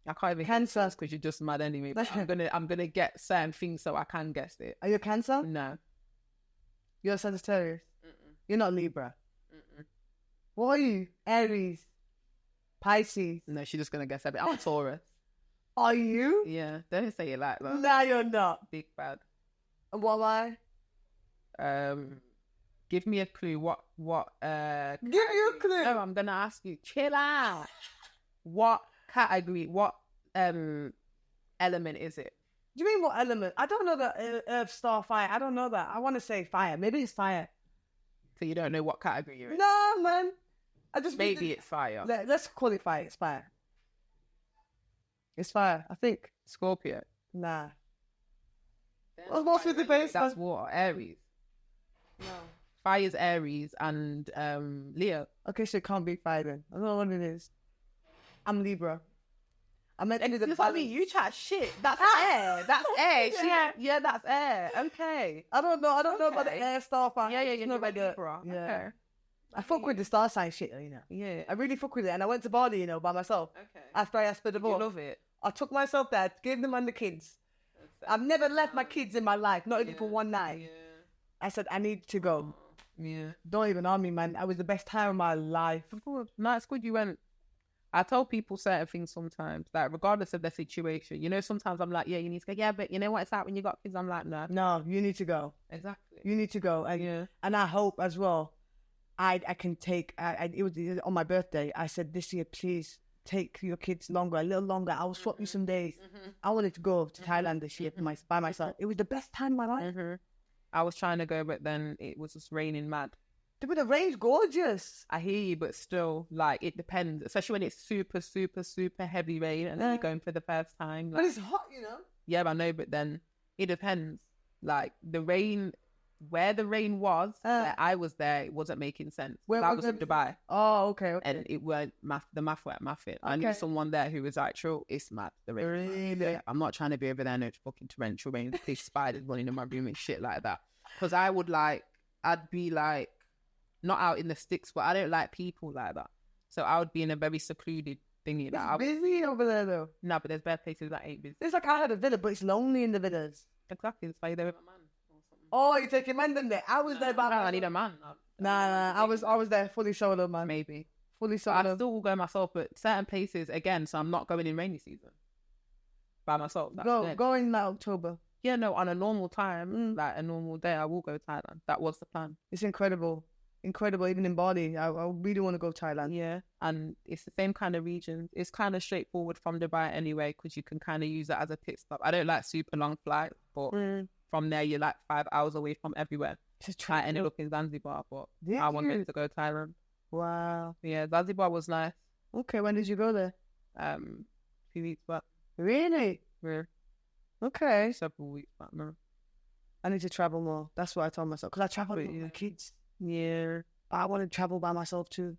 I can't even Cancer, because you're just mad anyway. But I'm gonna get certain things so I can guess it. Are you a Cancer? No. You're a Sagittarius. You're not Libra. Mm-mm. What are you? Aries, Pisces. No, she's just gonna guess a bit. I'm a Taurus. Are you? Yeah, don't say it like that. No, you're not. Big bad. And what am I? Give me a clue. What? Give you a clue. No, I'm gonna ask you. Chill out. What category? What element is it? Do you mean what element? I don't know that earth, star, fire. I don't know that. I want to say fire. Maybe it's fire. So you don't know what category you're in? No, man. I just maybe it's fire. Let's call it fire. It's fire. It's fire. I think. Scorpio. Nah. What's with the base? That's water. Aries. No. Fire's Aries and Leo. Okay, so it can't be fire then. I don't know what it is. I'm Libra. I meant to do the I mean, you chat shit. That's air. That's air. Yeah, that's air. Okay. I don't know about the air star sign. Yeah, you know about the Libra. Yeah. Okay. I fuck with the star sign shit, you know. Yeah. I really fuck with it. And I went to Bali, you know, by myself. Okay. After I asked for the book. You love it. I took myself there, gave them and the kids. I've never left my kids in my life, not even for one night. Yeah. I said, I need to go. Yeah. Don't even arm me, man. It was the best time of my life. Of course. No, it's good you went. I tell people certain things sometimes, like regardless of their situation. You know, sometimes I'm like, yeah, you need to go. Yeah, but you know what it's like when you got kids? I'm like, no. No, you need to go. Exactly. You need to go. And I hope as well, I can take, it was on my birthday, I said, this year, please take your kids longer, a little longer. I'll swap you some days. I wanted to go to Thailand this year by myself. It was the best time of my life. I was trying to go, but then it was just raining mad. But the rain's gorgeous. I hear you, but still, like, it depends. Especially when it's super, super, super heavy rain and then you're going for the first time. Like, but it's hot, you know? Yeah, I know, but then it depends. Like, the rain, where the rain was, where I was there, it wasn't making sense. I was in Dubai. Oh, okay. And it weren't the math weren't mathing. I knew someone there who was like, true, it's mad. The rain. Really? Yeah, I'm not trying to be over there, no fucking torrential rain, fish spiders running in my room and shit like that. Because I'd be like, not out in the sticks, but I don't like people like that. So I would be in a very secluded thingy. It's busy over there, though. No, but there's bare places that ain't busy. It's like I had a villa, but it's lonely in the villas. Exactly. That's why you're there with a man or something. Oh, you're taking men then there? I was there by I need a man. Nah, I was there fully solo, man. Maybe. Fully solo. I still will go myself, but certain places, again, so I'm not going in rainy season. By myself. Go in like October. Yeah, no, on a normal time, like a normal day, I will go to Thailand. That was the plan. It's incredible. Incredible, even in Bali. I really want to go to Thailand. Yeah, and it's the same kind of region. It's kind of straightforward from Dubai anyway, because you can kind of use it as a pit stop. I don't like super long flights, but from there you're like 5 hours away from everywhere. I ended up in Zanzibar, but I wanted to go to Thailand. Wow. Yeah, Zanzibar was nice. Okay, when did you go there? A few weeks back. Really? Yeah. Okay. Several weeks back now. I need to travel more. That's what I told myself. Because I travel with my kids. Yeah. I want to travel by myself too.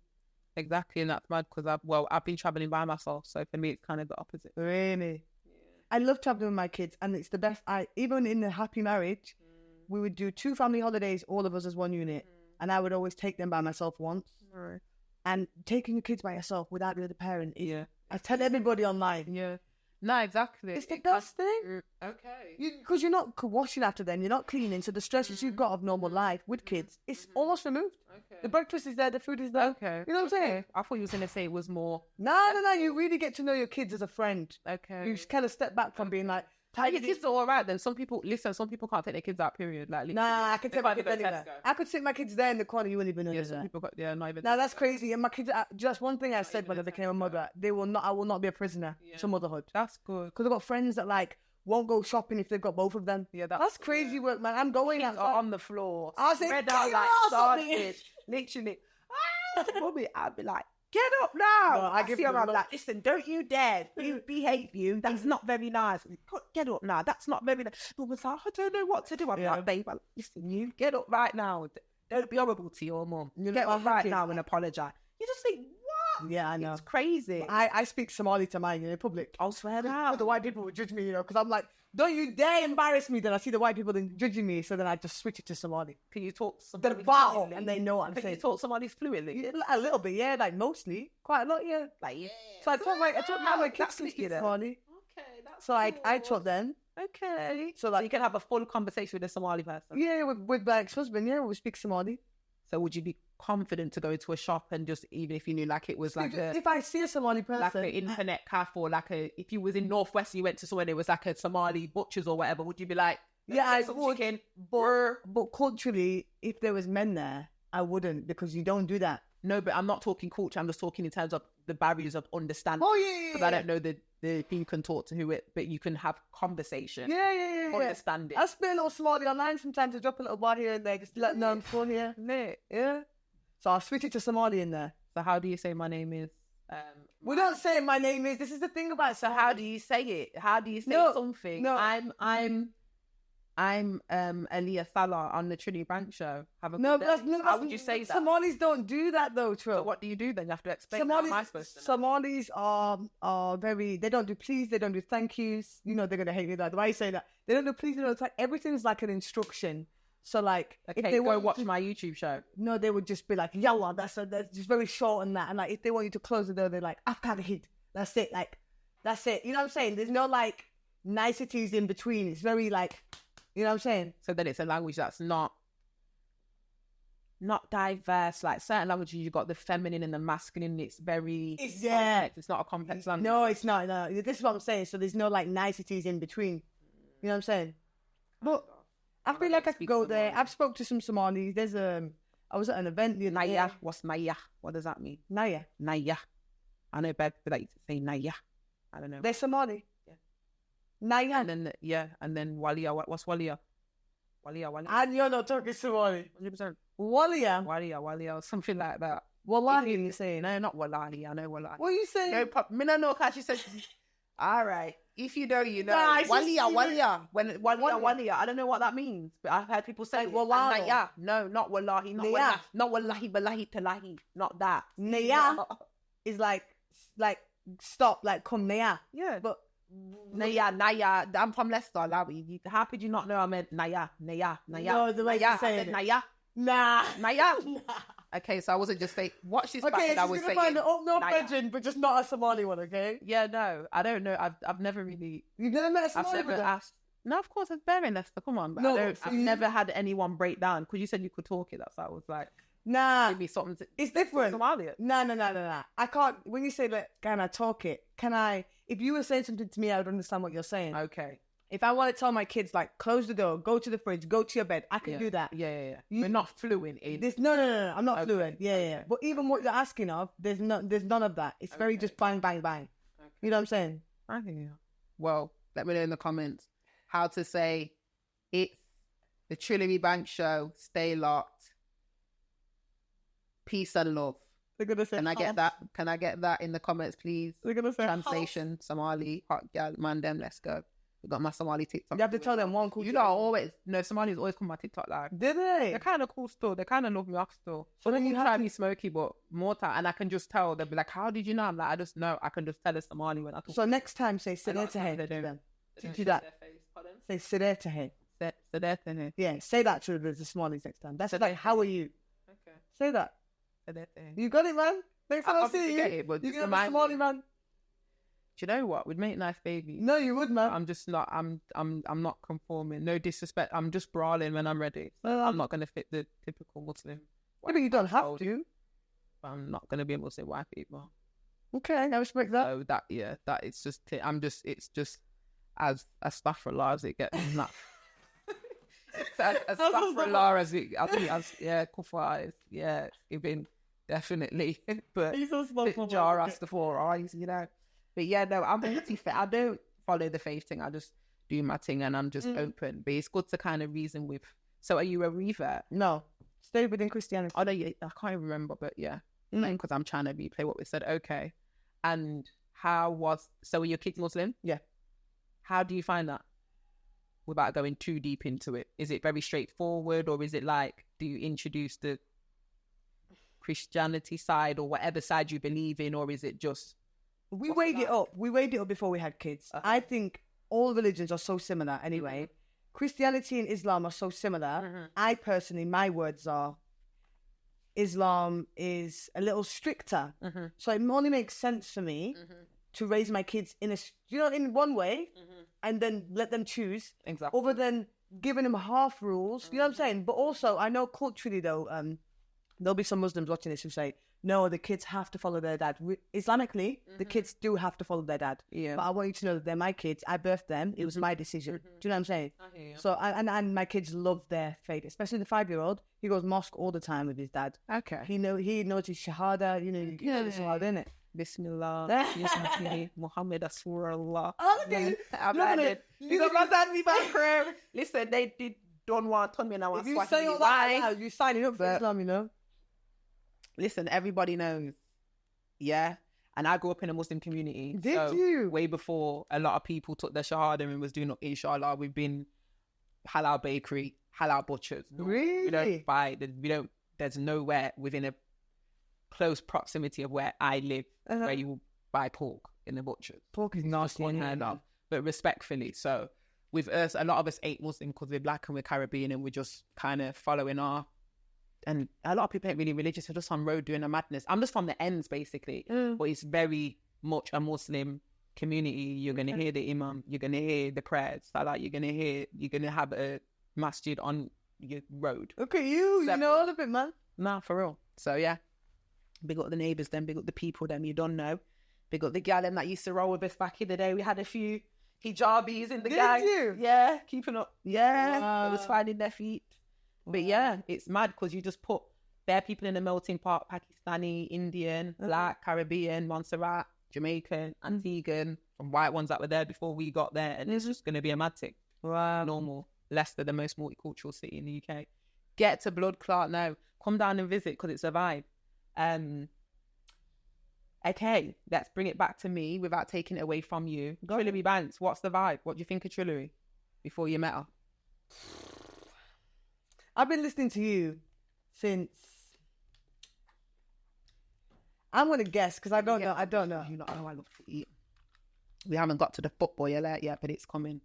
Exactly, and that's mad because I've been traveling by myself, so for me it's kind of the opposite. Really? Yeah. I love traveling with my kids, and it's the best. Even in a happy marriage, we would do 2 family holidays, all of us as one unit, and I would always take them by myself once. and taking your kids by yourself without the other parent. I tell everybody online. Yeah. No, exactly. It's the best thing. Okay. Because you're not washing after them, you're not cleaning, so the stresses you've got of normal life with kids, it's almost removed. Okay. The breakfast is there, the food is there. Okay. You know what I'm saying? I thought you was going to say it was more. No. You really get to know your kids as a friend. Okay. You just kind of step back from being like, your kids are all right then. Some people can't take their kids out, period. Like, nah, I can take my kids anywhere. I could take my kids there in the corner, you wouldn't even know. Yeah, some people not even. Now that's crazy. And my kids, just one thing I said when I became a mother, I will not be a prisoner to motherhood. That's good. Because I've got friends that like won't go shopping if they've got both of them. Yeah, that's crazy work, man. I'm going out on the floor. I was spread out like starfish. Literally. I'd be like, get up now. No, I give them like, listen, don't you dare. You behave you. That's not very nice. Get up now. That's not very nice. But was like, I don't know what to do. I'm like, babe, listen, you get up right now. Don't be horrible to your mum. Get up right now and apologise. You just think, what? Yeah, I know. It's crazy. I speak Somali to mine in public. I'll swear that. The white people would judge me, because I'm like, don't you dare embarrass me. Then I see the white people then judging me, so then I just switch it to Somali. Can you talk Somali fluently? And they know what I'm saying. Can you talk Somali fluently? Yeah, a little bit, yeah, like mostly. Quite a lot, yeah. Like, yeah. So I taught my kids to speak Somali. Okay, that's so I taught them. Okay. So like you can have a full conversation with a Somali person. Yeah, with my ex-husband, yeah, we speak Somali. So would you be confident to go into a shop and just, even if you knew like it was like if I see a Somali person, like an internet cafe, or like if you was in Northwest and you went to somewhere there was like a Somali butchers or whatever, would you be like, yeah, I would. But culturally, if there was men there, I wouldn't, because you don't do that. No, but I'm not talking culture. I'm just talking in terms of the barriers of understanding. Oh yeah. Because I don't know the you can talk to who it, but you can have conversation. Yeah. Understand it. I spit a little Somali online sometimes. I drop a little bar here and there, just let them know I'm fun here. Yeah. So I'll switch it to Somali in there. So how do you say my name is? We don't say my name is. This is the thing about. So how do you say it? How do you say something? No. I'm Aaliyah Salah on the Trillary Bank show. How would you say that? Somalis don't do that though, Trill. So what do you do then? You have to explain. Somalis are very. They don't do please. They don't do thank yous. You know they're gonna hate me that. Why are you saying that? They don't do please. They don't do thank. Everything's like an instruction. So like, if they go watch my YouTube show. No, they would just be like, yalla. That's just very short on that. And like, if they want you to close the door, they're like, I've got a hit. That's it. Like, that's it. You know what I'm saying? There's no like niceties in between. It's very like. You know what I'm saying? So then it's a language that's not diverse. Like certain languages, you've got the feminine and the masculine. It's complex. It's not a complex language. No, it's not. No, this is what I'm saying. So there's no like niceties in between. You know what I'm saying? But I feel like I could go there. I've spoke to some Somalis. There's I was at an event the other day. Naya. What's Naya? What does that mean? Naya. I know better that you say Naya. I don't know. They're Somali. Naya. And then Walia. What's Walia? Walia. And you're not talking Somali. 100%. Walia, something like that. Wallahi, you're saying? No, not Wallahi. I know Wallahi. What are you saying? No, she said, all right. If you know, you know. Nah, Walia. Walia. I don't know what that means, but I've heard people say Wallahi. No, not Wallahi. Not Wallahi, Balahi, Talahi. Not that. Naya is like stop, like come Naya. Yeah. But Naya. I'm from Leicester, Larry. How could you not know I meant Naya? No, the way you say it. Naya. Nah. Naya. Okay, so I wasn't just saying, watch this back that I was saying. Okay, so you're going to find an up-north but just not a Somali one, okay? Yeah, no, I don't know. I've never really... You've never met a Somali one? Asked. No, of course, it's bare in Leicester, come on. But I've never had anyone break down, because you said you could talk it, that's why I was like... Nah, maybe something it's different. Somalia. No. I can't. When you say that, can I talk it? Can I? If you were saying something to me, I would understand what you're saying. Okay. If I want to tell my kids, like, close the door, go to the fridge, go to your bed, I can do that. Yeah. We're not fluent in this. No. I'm not fluent. Yeah. But even what you're asking of, there's none of that. It's very just bang. Okay. You know what I'm saying? I think. Yeah. Well, let me know in the comments how to say it's the Trillary Bank Show. Stay locked. Peace and love. They're gonna say. Can I get that in the comments, please? They're gonna say translation. Somali, hot girl, man, them. Let's go. We got my Somali TikTok. You have to tell them one cool. You know, always Somali's always come my TikTok live. Did they? They're kind of cool still. They kind of love me off still. So then you try to be smoky, but more time, and I can just tell. They'll be like, "How did you know?" I'm like, "I just know. I can just tell a Somali when I talk." So next time, say "Sideh to them." Teach you that. Say "Sideh to him." Sideh to him. Yeah, say that to the Somalis next time. That's like, "How are you?" Okay. Say that. You got it, man. Next time I see you, it, but you're just gonna have a remind me. Somali man. Do you know what? We'd make nice babies. No, you would, man. I'm just not. I'm not conforming. No disrespect. I'm just brawling when I'm ready. Well, I'm not gonna fit the typical Muslim. Yeah, but you don't have household. to. I'm not gonna be a Muslim wife either. Okay, I respect that. So that it's just. It's just as astaghfirullah as it gets. Not. As astaghfirullah as it. I think kufa is giving definitely. But He's so small. jar us the 4 eyes, you know. But yeah, no, I'm multi-faith. I don't follow the faith thing. I just do my thing and I'm just open. But it's good to kind of reason with. So are you a revert? No, stay within Christianity. I don't. I can't even remember, but yeah, because I'm trying to replay what we said. Okay, and so were your kids Muslim? Yeah. How do you find that? Without going too deep into it, is it very straightforward, or is it like, do you introduce the Christianity side or whatever side you believe in, or is it just? We weighed it up. We weighed it up before we had kids. I think all religions are so similar anyway. Christianity and Islam are so similar. I personally, my words are, Islam is a little stricter. So it only makes sense for me to raise my kids in in one way and then let them choose. Exactly. Other than giving them half rules. You know what I'm saying? But also, I know culturally though, there'll be some Muslims watching this who say, no, the kids have to follow their dad. Islamically, the kids do have to follow their dad. Yeah. But I want you to know that they're my kids. I birthed them. It was my decision. Do you know what I'm saying? I hear you. So, and my kids love their faith, especially the 5-year-old. He goes mosque all the time with his dad. Okay. He knows his shahada. You know the shahada, innit? Bismillah. Muhammad Rasulullah. Oh, okay. Listen, they did don't want to me and I want If you say all that, you're signing up for Islam, you know. Listen, everybody knows. Yeah. And I grew up in a Muslim community. Did you? Way before a lot of people took their shahada and was doing, inshallah, we've been halal bakery, halal butchers. Really? There's nowhere within a close proximity of where I live where you will buy pork in the butchers. Pork is nasty. But respectfully. So with us, a lot of us ain't Muslim because we're black and we're Caribbean and we're just kind of following our. And a lot of people ain't really religious. They're just on road doing a madness. I'm just from the ends, basically. But it's very much a Muslim community. You're going to hear the imam. You're going to hear the prayers. You're going to have a masjid on your road. Look at you. You know all of it, man. Nah, for real. So, yeah. Big up the neighbours then. Big up the people them you don't know. Big up the gal them that used to roll with us back in the day. We had a few hijabis in the gang. Did you? Yeah. Keeping up. Yeah. Wow. It was finding their feet. But yeah, it's mad because you just put bare people in a melting pot: Pakistani, Indian, Black, Caribbean, Montserrat, Jamaican, Antiguan, and white ones that were there before we got there, and it's just going to be a mad thing. Wow. Normal. Leicester, the most multicultural city in the UK. Get to Blood Clot now. Come down and visit because it's a vibe. Okay, let's bring it back to me without taking it away from you. Trillary Banks, what's the vibe? What do you think of Trillary before you met her? I've been listening to you since. I'm gonna guess because I don't know. You not know I love to eat. We haven't got to the football alert yet, but it's coming.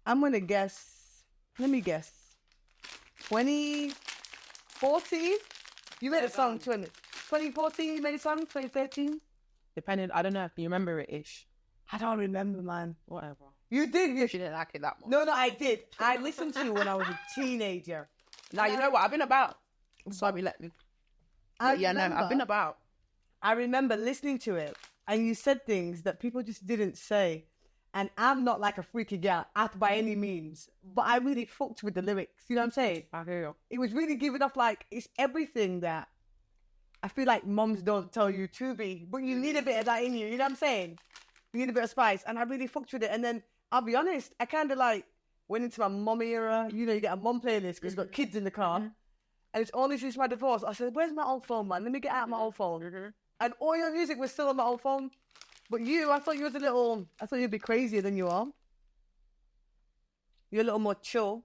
I'm gonna guess. Let me guess. 2014. You made a song. 2014. You made a song. 2013. Depending, I don't know if you remember it ish. I don't remember, man. Whatever. You did. You didn't like it that much. No, I did. I listened to you when I was a teenager. Now you know what I've been about. Sorry, let me. I've been about. I remember listening to it, and you said things that people just didn't say. And I'm not like a freaky girl by any means, but I really fucked with the lyrics. You know what I'm saying? I hear you. It was really giving off it's everything that I feel like moms don't tell you to be, but you need a bit of that in you. You know what I'm saying? You need a bit of spice, and I really fucked with it. And then I'll be honest, I kind of went into my mum era. You know, you get a mum playlist because you've got kids in the car, and it's only since my divorce. I said, "Where's my old phone, man? Let me get out my old phone." And all your music was still on my old phone. But I thought you was I thought you'd be crazier than you are. You're a little more chill.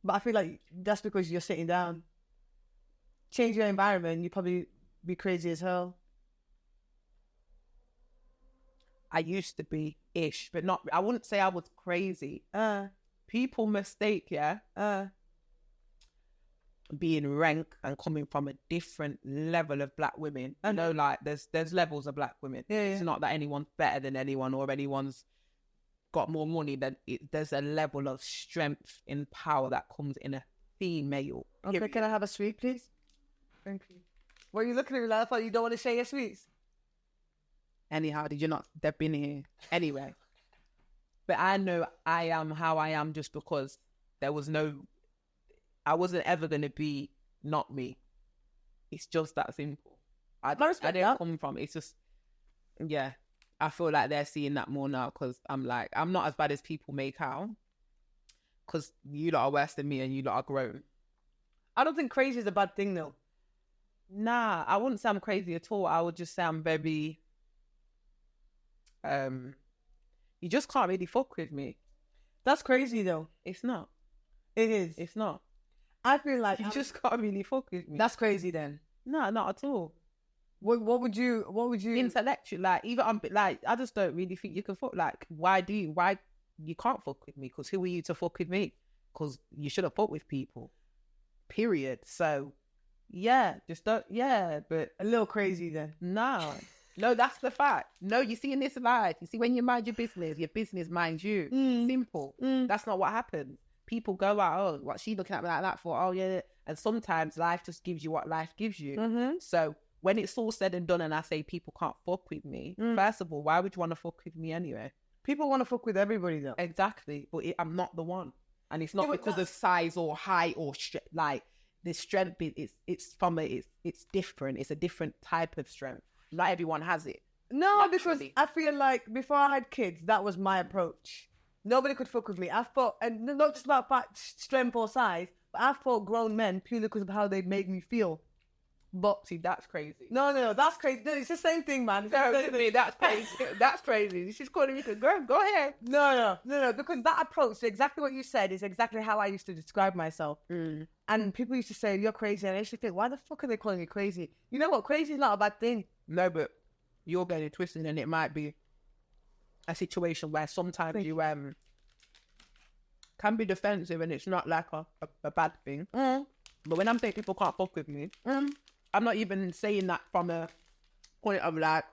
But I feel like that's because you're sitting down. Change your environment, you'd probably be crazy as hell. I used to be ish, but not. I wouldn't say I was crazy. People mistake, being rank and coming from a different level of black women. I know, like, there's levels of black women. It's not that anyone's better than anyone or anyone's got more money than there's a level of strength and power that comes in a female. Okay, can I have a sweet, please? Thank you. What are you looking at me like? I thought you don't want to share your sweets. Anyhow, did you not? They've been here anyway. But I know I am how I am just because I wasn't ever going to be not me. It's just that simple. I didn't come from, it's just, yeah. I feel like they're seeing that more now because I'm like, I'm not as bad as people make out because you lot are worse than me and you lot are grown. I don't think crazy is a bad thing though. Nah, I wouldn't say I'm crazy at all. I would just say I'm very, you just can't really fuck with me. That's crazy though. It's not. It is. It's not. I feel like you just can't really fuck with me. That's crazy then. No, not at all. What would you intellectual, like, even I'm like, I just don't really think you can fuck. Like, why you can't fuck with me? Because who are you to fuck with me? Because you should have fucked with people, period. So yeah, just don't. Yeah, but a little crazy then. No, that's the fact. No, you see in this life, you see when you mind your business minds you. Simple. That's not what happens. People go out, oh, what's she looking at me like that for? Oh yeah. And sometimes life just gives you what life gives you. So when it's all said and done and I say people can't fuck with me, first of all, why would you want to fuck with me anyway? People want to fuck with everybody though. Exactly. But I'm not the one. And it's not because of size or height or like the strength, it's different. It's a different type of strength. Not everyone has it. No, because I feel like before I had kids, that was my approach. Nobody could fuck with me. I thought, and not just about strength or size, but I thought grown men purely because of how they made me feel. But see, that's crazy. No, that's crazy. No, it's the same thing, man. That's crazy. That's crazy. She's calling me to go ahead. No, because that approach, exactly what you said, is exactly how I used to describe myself. And people used to say, you're crazy. And I used to think, why the fuck are they calling me crazy? You know what? Crazy is not a bad thing. No, but you're getting it twisted, and it might be a situation where sometimes you can be defensive and it's not like a bad thing. But when I'm saying people can't fuck with me, I'm not even saying that from a point of like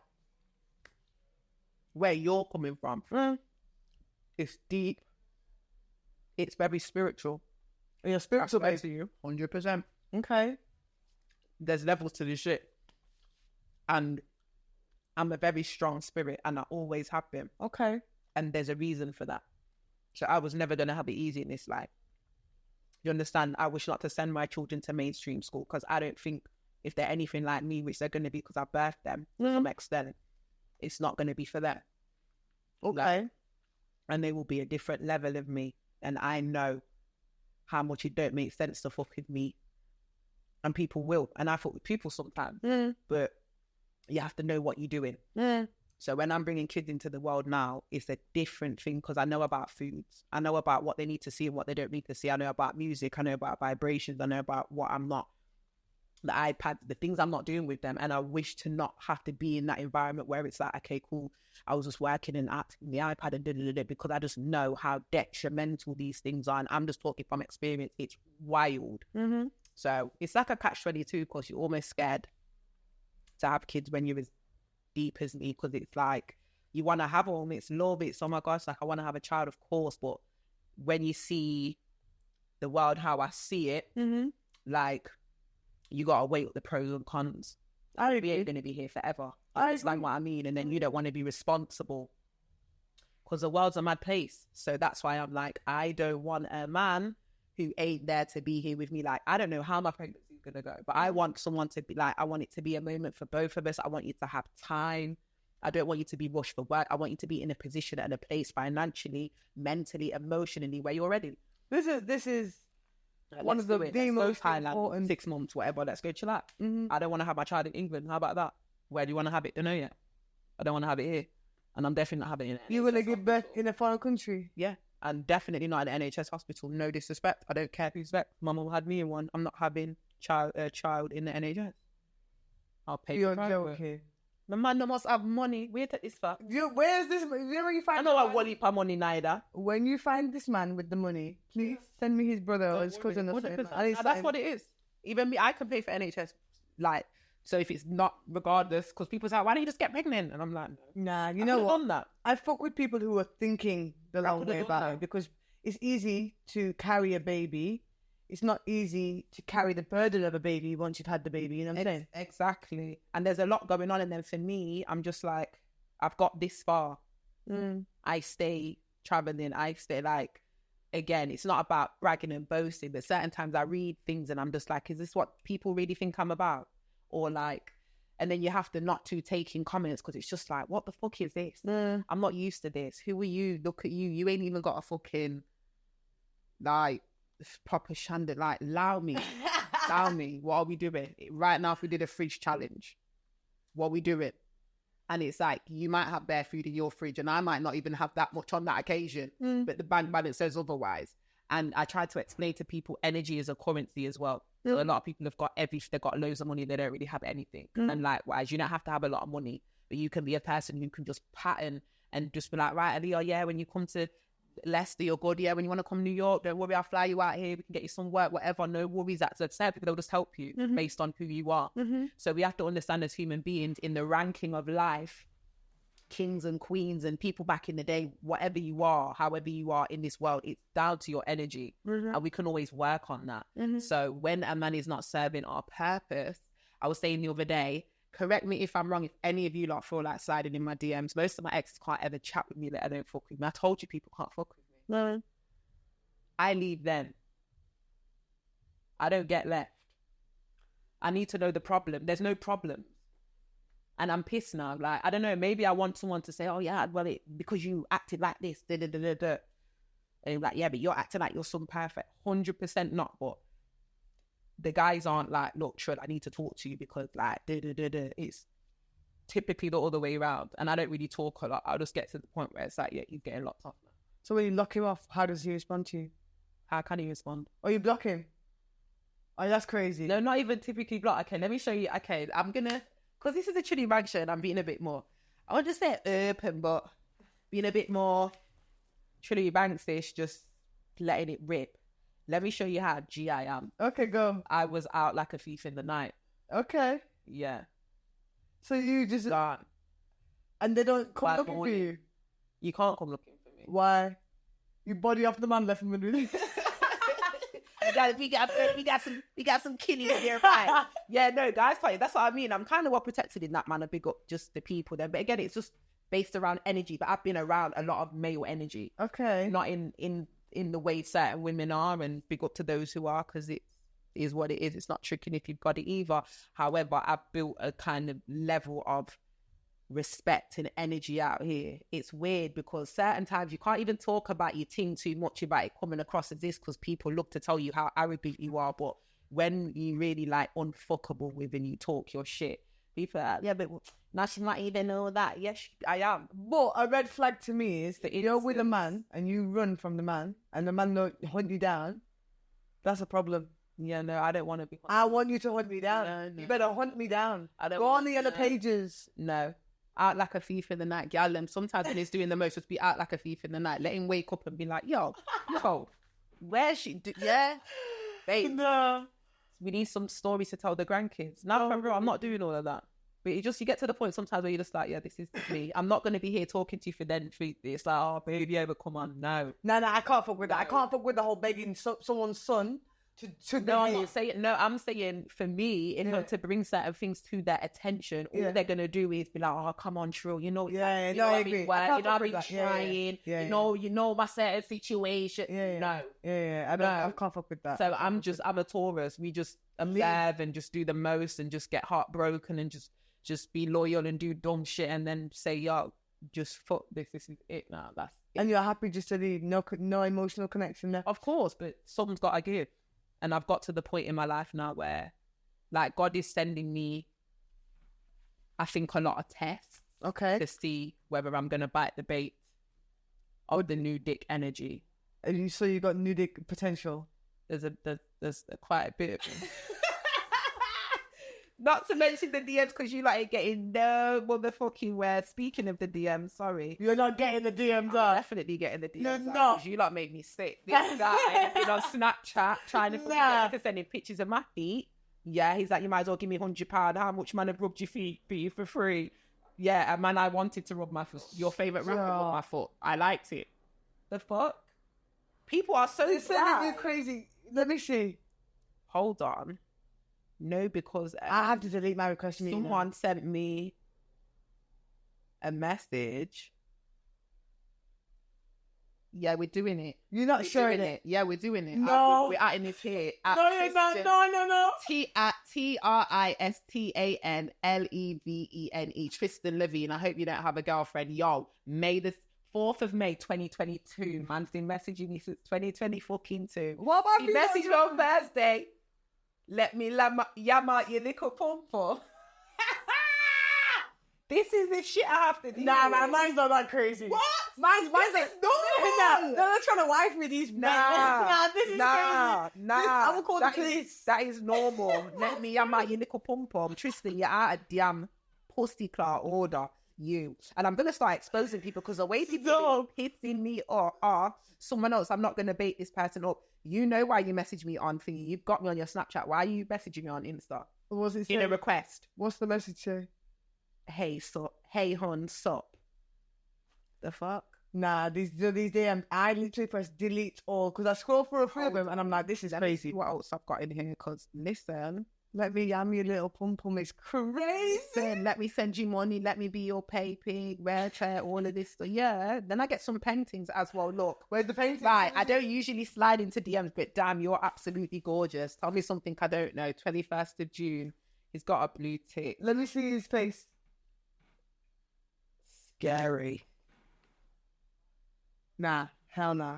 where you're coming from. It's deep. It's very spiritual. You're spiritual, to you, 100%. Okay. There's levels to this shit. And I'm a very strong spirit and I always have been. Okay. And there's a reason for that. So I was never going to have it easy in this life. You understand? I wish not to send my children to mainstream school because I don't think if they're anything like me, which they're going to be because I birthed them to some extent, it's not going to be for them. Okay. Like, and they will be a different level of me. And I know how much it don't make sense to fuck with me. And people will. And I fuck with people sometimes. But you have to know what you're doing. So when I'm bringing kids into the world now, it's a different thing because I know about foods. I know about what they need to see and what they don't need to see. I know about music. I know about vibrations. I know about what I'm not. The iPad, the things I'm not doing with them. And I wish to not have to be in that environment where it's like, okay, cool. I was just working and acting the iPad and because I just know how detrimental these things are. And I'm just talking from experience. It's wild. So it's like a catch-22 because you're almost scared to have kids when you're as deep as me because it's like you want to have them, it's love, it's oh my gosh, like I want to have a child, of course, but when you see the world how I see it, like you gotta weigh up the pros and cons. We ain't gonna be here forever. That's like what I mean. And then you don't want to be responsible because the world's a mad place. So that's why I'm like, I don't want a man who ain't there to be here with me. Like, I don't know how my pregnancy is going to go, but I want someone to be like, I want it to be a moment for both of us. I want you to have time. I don't want you to be rushed for work. I want you to be in a position and a place financially, mentally, emotionally where you're ready. This is one of the most important 6 months, whatever. Let's go chill out. I don't want to have my child in England. How about that? Where do you want to have it? Don't know yet. I don't want to have it here. And I'm definitely not having it in You want to give birth in a foreign country? Yeah. And definitely not at an NHS hospital. No disrespect. I don't care who's back. My mum had me in one. I'm not having a child in the NHS. I'll pay You're for joking. The man must have money. Where is that? Where's this? Where you find? I know I won't have money neither. When you find this man with the money, please send me his brother or his cousin. That's what it is. Even me, I can pay for NHS. Like, so if it's not regardless, because people say, why don't you just get pregnant? And I'm like, nah, you know what? Done that. I fuck with people who are thinking the long way about it, because it's easy to carry a baby. It's not easy to carry the burden of a baby once you've had the baby. You know what I'm saying? Exactly. And there's a lot going on. And then for me, I'm just like, I've got this far. I stay traveling. I stay like, again, it's not about bragging and boasting, but certain times I read things and I'm just like, is this what people really think I'm about? Or like, and then you have to not to take in comments, because it's just like, what the fuck is this? I'm not used to this. Who are you? Look at you. You ain't even got a fucking, like, proper chandelier. Like, allow me. What are we doing? Right now, if we did a fridge challenge, what are we doing? And it's like, you might have bare food in your fridge and I might not even have that much on that occasion, but the bank balance says otherwise. And I try to explain to people, energy is a currency as well. So a lot of people have got they've got loads of money, they don't really have anything. And likewise, you don't have to have a lot of money, but you can be a person who can just pattern and just be like, right, Aaliyah, yeah, when you come to Leicester, you're good. Yeah, when you want to come to New York, don't worry, I'll fly you out here. We can get you some work, whatever. No worries. That's because they'll just help you based on who you are. So we have to understand as human beings in the ranking of life, kings and queens and people back in the day, whatever you are, however you are in this world, it's down to your energy. And we can always work on that. So when a man is not serving our purpose, I was saying the other day, correct me if I'm wrong, if any of you lot feel like sliding in my DMs, most of my exes can't ever chat with me that I don't fuck with me. I told you people can't fuck with me. No. I leave them. I don't get left. I need to know the problem. There's no problem. And I'm pissed now. Like, I don't know, maybe I want someone to say, oh yeah, well, because you acted like this, da-da-da-da-da. And you're like, yeah, but you're acting like you're some perfect. 100% not, but the guys aren't like, look, Trill, I need to talk to you because like, da-da-da-da. It's typically the other way around. And I don't really talk a lot. I'll just get to the point where it's like, yeah, he's getting locked off now. So when you lock him off, how does he respond to you? How can he respond? Oh, you block him? Oh, that's crazy. No, not even typically block. Okay, let me show you. Okay, I'm gonna, because this is a Chilly Rag show and I'm being a bit more, I want to say open, but being a bit more Chilly Banks-ish, just letting it rip. Let me show you how G I am. Okay, go. I was out like a thief in the night. Okay. Yeah. So you just... Gone. And they don't come looking for you? You can't come looking for me. Why? You body off the man left him with me. we got some killies here, right? Yeah, no, guys, funny. That's what I mean. I'm kind of well protected in that manner. Big up just the people there. But again, it's just based around energy. But I've been around a lot of male energy. Okay. Not in the way certain women are, and big up to those who are, because it is what it is. It's not tricking if you've got it either. However, I've built a kind of level of respect and energy out here. It's weird because certain times you can't even talk about your thing too much about it coming across as this, because people look to tell you how arrogant you are. But when you really like unfuckable with and you talk your shit, people are like, yeah, but now she's not even know that. Yes, I am. But a red flag to me is that you're with a man and you run from the man and the man don't hunt you down. That's a problem. Yeah, no, I don't want to be. I want you to hunt me down. No. You better hunt me down. I don't go on the other pages. No. Out like a thief in the night, gal. And sometimes when he's doing the most, just be out like a thief in the night. Let him wake up and be like, yo, where's she? Yeah, babe. No. We need some stories to tell the grandkids. Now, for real, I'm not doing all of that. But you get to the point sometimes where you're just like, yeah, this is me. I'm not going to be here talking to you for then. It's like, oh, baby, yeah, but come on, no. No, I can't fuck with that. I can't fuck with the whole begging someone's son to no, I'm not saying, no, I'm saying for me, in order to bring certain things to their attention, all they're going to do is be like, oh, come on, Trill, you know, I agree. I've been trying, you know my certain situation. I can't fuck with that. So I'm a Taurus. We just observe and just do the most and just get heartbroken and just be loyal and do dumb shit and then say, yo, just fuck this is it now. That's it. And you're happy just to leave, no emotional connection there? Of course, but someone's got to give. And I've got to the point in my life now where, like, God is sending me, I think, a lot of tests. Okay. To see whether I'm going to bite the bait of the new dick energy. And so you got new dick potential? There's quite a bit of it. Not to mention the DMs, because you like getting no motherfucking where. Speaking of the DMs, sorry. You're not getting the DMs, I'm definitely getting the DMs. No. You lot made me sick. This guy has been on Snapchat trying to sending pictures of my feet. Yeah, he's like, you might as well give me £100. How much man have rubbed your feet for you for free? Yeah, and man, I wanted to rub my foot. Your favourite rapper rubbed my foot. I liked it. The fuck? People are so You're crazy. Let me see. Hold on. No, because I have to delete my request. Someone sent me a message. Yeah, we're doing it. You're not showing it. Yeah, we're doing it. No. We're adding it here. No. Tristanlevene. Tristan Levine. I hope you don't have a girlfriend. Yo, May the 4th of May 2022. Man's been messaging me since 2022. What about he messaged me on Thursday. Let me yam out your little pom-pom. This is the shit I have to do. Nah, man, mine's not that crazy. What? Mine's like, no, they're trying to wife me these men. This is crazy. I will call the police. That is normal. Let me yam out your little pom-pom. Tristan, you're out of damn pussy claw order. You. And I'm going to start exposing people because the way people are hitting me or someone else, I'm not going to bait this person up. You know why you message me on thingy. You've got me on your Snapchat. Why are you messaging me on Insta? What was it say? In a request. What's the message say? Hey, hey, hon, sup. The fuck? Nah, these DMs, I literally press delete all because I scroll through a few of them and I'm like, this is crazy. What else I've got in here? Because listen, let me yam your little pom-pom. It's crazy. Listen, let me send you money. Let me be your pay pig, rare chair, all of this stuff. Yeah, then I get some paintings as well. Look, where's the painting? Right, I don't usually slide into DMs, but damn, you're absolutely gorgeous. Tell me something I don't know. 21st of June. He's got a blue tick. Let me see his face. Scary. Nah, hell nah.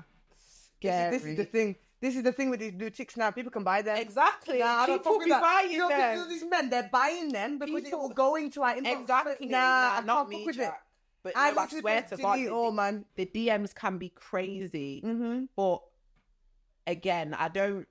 Scary. This is the thing. This is the thing with these blue ticks now. People can buy them. Exactly. Nah, I don't people be buying them. These men, they're buying them because it will go into our inbox. Exactly. Nah, not me. With it. But I swear to God, man. The DMs can be crazy. Mm-hmm. But again, I don't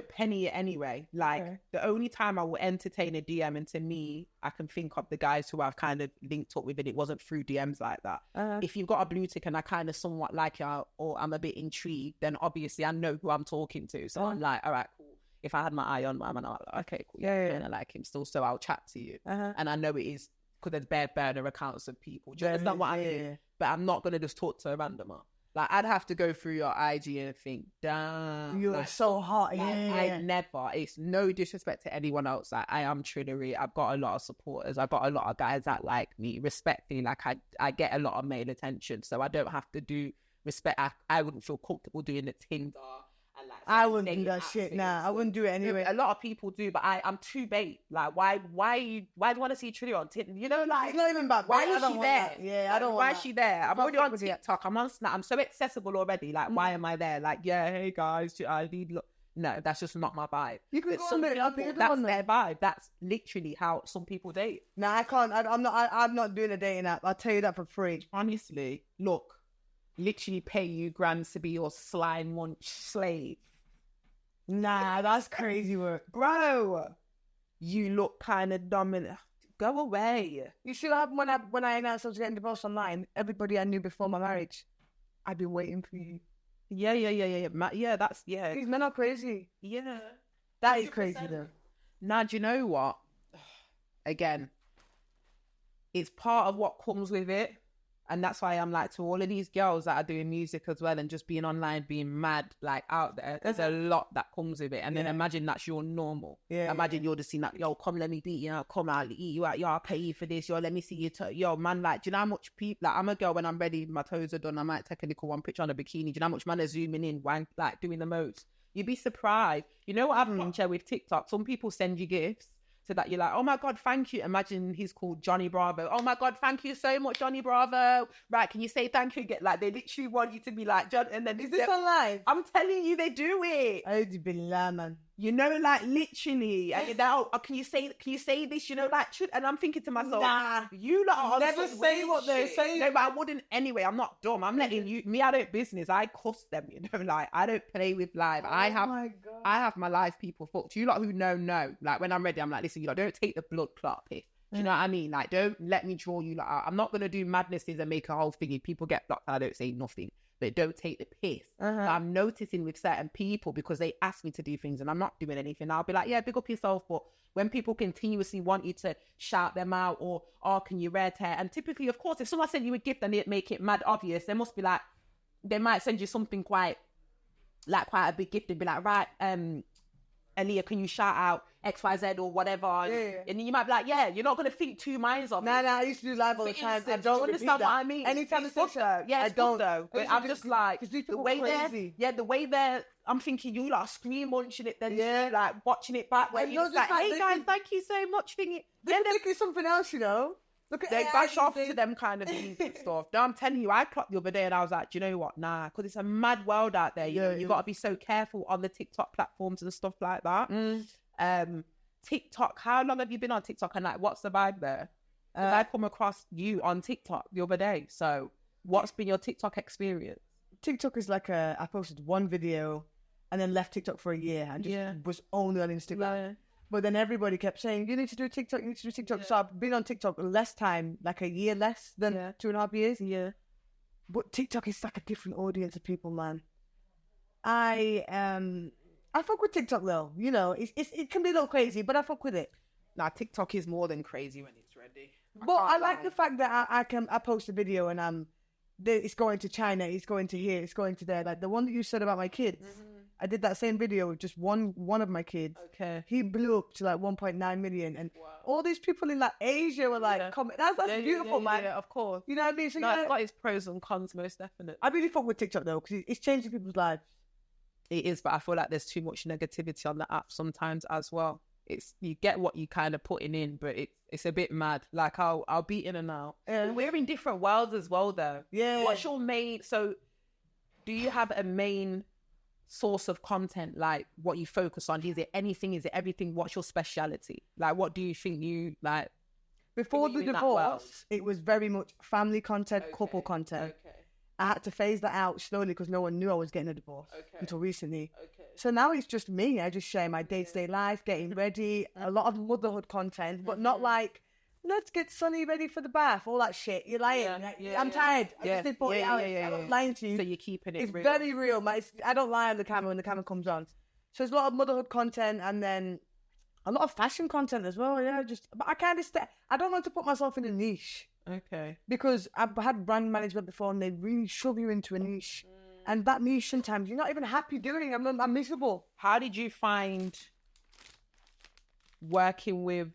penny it anyway. Like the only time I will entertain a DM, and to me, I can think of the guys who I've kind of linked up with, and it wasn't through DMs like that. If you've got a blue tick and I kind of somewhat like you, or I'm a bit intrigued, then obviously I know who I'm talking to. So I'm like, all right, cool. If I had my eye on my man, I'm like, okay, cool. Yeah. And I like him still, so I'll chat to you. And I know it is because there's bare burner accounts of people. Do you understand what I mean? But I'm not going to just talk to a randomer. Like, I'd have to go through your IG and think, damn. You're so hot. I never. It's no disrespect to anyone else. Like, I am Trillary. I've got a lot of supporters. I've got a lot of guys that like me, respect me. Like, I get a lot of male attention. So I don't have to do respect. I wouldn't feel comfortable doing the Tinder. And like, I wouldn't do that shit. Nah, I wouldn't do it anyway. A lot of people do, but I'm too bait. Like, why do you want to see Trillary on Tinder? You know, like, it's not even bad. Why is she there? Yeah, I don't. Why is she there? I'm already on TikTok. I'm on Snap. I'm so accessible already. Like, why am I there? Like, yeah, hey guys, I need. No, that's just not my vibe. You can go on there. That's their vibe. That's literally how some people date. Nah, I can't. I'm not doing a dating app. I'll tell you that for free. Honestly, look, literally pay you grands to be your slime munch slave. Nah, that's crazy work. Bro, you look kind of dominant. Go away. You see what happened when I announced I was getting divorced online? Everybody I knew before my marriage, I've been waiting for you. Yeah. Yeah, these men are crazy. Yeah. That is crazy though. Now, do you know what? Again, it's part of what comes with it. And that's why I'm like, to all of these girls that are doing music as well and just being online, being mad, like out there, there's a lot that comes with it. And then imagine that's your normal. Imagine you're just seeing that, yo, come, let me beat you out, come out, eat you out, yo, I'll pay you for this, yo, let me see you, yo, man, like, do you know how much people, like, I'm a girl when I'm ready, my toes are done, I might take a little one picture on a bikini, do you know how much man are zooming in, wank, like, doing the most? You'd be surprised. You know what I've been sharing with TikTok? Some people send you gifts. So that you're like, oh my God, thank you. Imagine he's called Johnny Bravo. Oh my God, thank you so much, Johnny Bravo. Right, can you say thank you? Get like, they literally want you to be like, John. And then is this online? I'm telling you, they do it. Billah, man. You know, like literally. And you're like, oh, can you say this? You know, like, and I'm thinking to myself, nah, you lot are never say what they're saying. No, but I wouldn't anyway. I'm not dumb. I'm letting you. Me, I don't business. I cuss them. You know, like I don't play with live. I have my live people fucked. You lot who know. Like when I'm ready, I'm like, listen, you lot don't take the blood clot piss. Do you know what I mean? Like, don't let me draw you like out. I'm not gonna do madnesses and make a whole thing. If people get blocked, I don't say nothing. but don't take the piss. But I'm noticing with certain people, because they ask me to do things and I'm not doing anything, I'll be like, yeah, big up yourself. But when people continuously want you to shout them out, or, oh, can you red hair? And typically, of course, if someone sent you a gift and they make it mad obvious, they must be like, they might send you something quite a big gift. They'd be like, right, Aaliyah, can you shout out XYZ or whatever? Yeah. And then you might be like, yeah, you're not going to think two minds of it. Nah, I used to do live all the time. I don't understand what I mean. Anytime it's good though. Yeah, it's good though. But I'm just like, the way the way they're, I'm thinking you like scream munching it, then like watching it back. Where you're just like, hey guys, thank you so much. They're thinking something else, you know. Look at they bash off to them kind of things and stuff. No, I'm telling you, I clocked the other day and I was like, do you know what? Nah, because it's a mad world out there. You got to be so careful on the TikTok platforms and stuff like that. TikTok, how long have you been on TikTok, and like, what's the vibe there? I come across you on TikTok the other day. So what's been your TikTok experience? TikTok is like I posted one video and then left TikTok for a year and just was only on Instagram. Yeah. But then everybody kept saying, you need to do TikTok, you need to do TikTok. Yeah. So I've been on TikTok less time, like a year less than 2.5 years. Yeah. But TikTok is like a different audience of people, man. I fuck with TikTok though. You know, it can be a little crazy, but I fuck with it. Nah, TikTok is more than crazy when it's ready. But I like the fact that I post a video and it's going to China, it's going to here, it's going to there. Like the one that you said about my kids. Mm-hmm. I did that same video with just one of my kids. Okay. He blew up to like 1.9 million. And all these people in like Asia were like, comment. That's beautiful, man. Yeah, of course. You know what I mean? So, it's got its pros and cons, most definitely. I really fuck with TikTok though, because it's changing people's lives. It is, but I feel like there's too much negativity on the app sometimes as well. You get what you kind of putting in, but it's a bit mad. Like I'll be in and out. We're in different worlds as well though. Yeah. What's your main, so do you have a main source of content, like what you focus on? Is it anything? Is it everything? What's your speciality? Like what do you think you like? Before the divorce, it was very much family content, couple content. Okay. I had to phase that out slowly because no one knew I was getting a divorce until recently. Okay. So now it's just me. I just share my day-to-day life, getting ready, a lot of motherhood content, but not like, let's get Sunny ready for the bath, all that shit. You're lying. I'm tired. I just did 40 hours. I'm not lying to you. So you're keeping it real. It's very real. I don't lie on the camera when the camera comes on. So there's a lot of motherhood content and then a lot of fashion content as well. Yeah, but I kind of I don't want to put myself in a niche. Okay. Because I've had brand management before and they really shove you into a niche. And that niche sometimes you're not even happy doing. I'm miserable. How did you find working with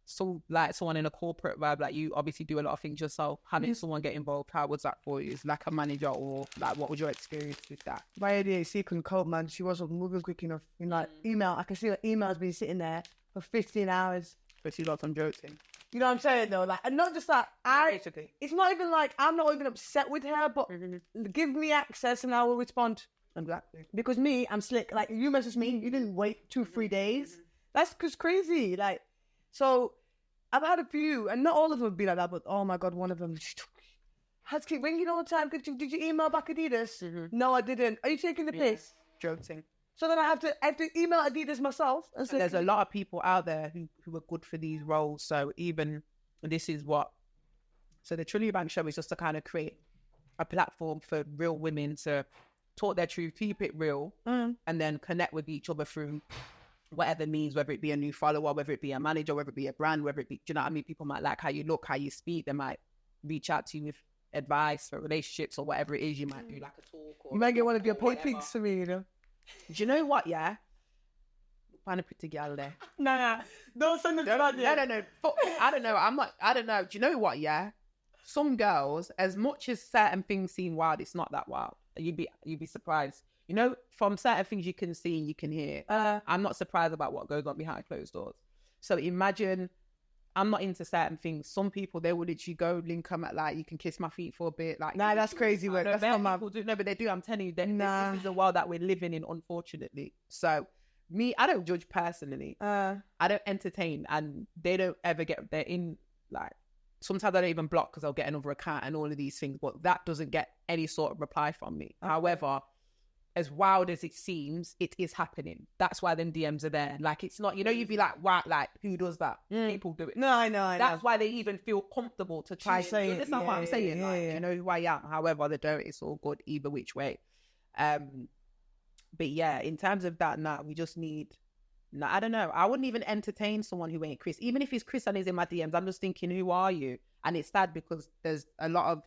someone in a corporate vibe? Like you obviously do a lot of things yourself. How did someone get involved? How was that for you? Is like a manager, or like what was your experience with that? My ADHD couldn't cope, man. She wasn't moving quick enough. In like email, I can see her email's been sitting there for 15 hours. But she got some jokes in. You know what I'm saying though? Like, and not just that. It's not even like I'm not even upset with her, but give me access and I will respond. Exactly. Because me, I'm slick. Like you messaged me, you didn't wait 2-3 days. That's just crazy. Like, so I've had a few, and not all of them would be like that. But oh my god, one of them had to keep ringing all the time. Did you email back Adidas? No, I didn't. Are you taking the piss? Joking. So then I have to email Adidas myself. And there's a lot of people out there who are good for these roles. So even this is so the Trillary Bank show is just to kind of create a platform for real women to talk their truth, keep it real, and then connect with each other through whatever means, whether it be a new follower, whether it be a manager, whether it be a brand, whether it be, do you know what I mean? People might like how you look, how you speak. They might reach out to you with advice for relationships or whatever it is. You might do like a talk. Or you might get one of your point pics for me, you know. Do you know what, yeah? Find a pretty girl there. Nah. Don't send them to that. No. I don't know. I don't know. Do you know what, yeah? Some girls, as much as certain things seem wild, it's not that wild. You'd be surprised. You know, from certain things you can see, you can hear. I'm not surprised about what goes on behind closed doors. So imagine, I'm not into certain things. Some people, they will literally go link them at like, you can kiss my feet for a bit. Like, nah, that's crazy work. That's not my... No, but they do. I'm telling you, this is the world that we're living in, unfortunately. So me, I don't judge personally. I don't entertain, and they don't ever they're in like, sometimes I don't even block because I'll get another account and all of these things, but that doesn't get any sort of reply from me. However, as wild as it seems, it is happening. That's why them DMs are there. Like, it's not, you'd be like, wow, like, who does that? People do it. No, I know. That's why they even feel comfortable to try and say it. that's not what I'm saying. Yeah, like, yeah. you know who I am. However, they don't. It's all good either which way. But yeah, in terms of that, we just need. No, I don't know. I wouldn't even entertain someone who ain't Chris. Even if he's Chris and he's in my DMs, I'm just thinking, who are you? And it's sad because there's a lot of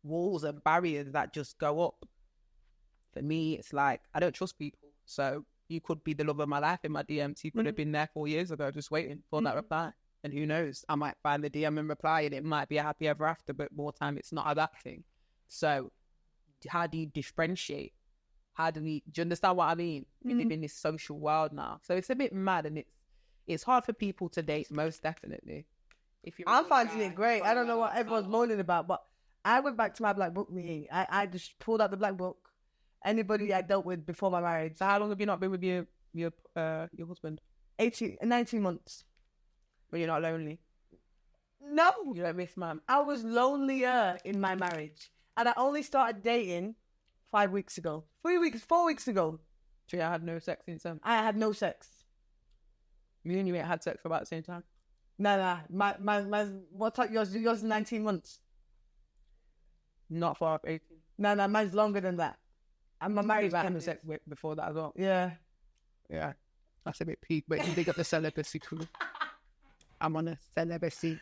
walls and barriers that just go up. For me, it's like, I don't trust people. So you could be the love of my life in my DMs. You could have been there 4 years ago just waiting for that reply. And who knows? I might find the DM and reply and it might be a happy ever after, but more time it's not that thing. So how do you differentiate? Do you understand what I mean? We live in this social world now. So it's a bit mad and it's hard for people to date, most definitely. I'm finding it great. I don't know what everyone's moaning about, but I went back to my black book meeting. I just pulled out the black book. Anybody I dealt with before my marriage. So how long have you not been with your husband? 19 months. When you're not lonely? No. You don't miss man? I was lonelier in my marriage. And I only started dating 5 weeks ago. 4 weeks ago. So you had no sex since then? I had no sex. Me and you ain't had sex for about the same time? No. My what type yours is 19 months. Not far off 18. No, mine's longer than that. And my marriage had sex before that as well. Yeah. That's a bit peak, but you dig up the celibacy crew. I'm on a celibacy.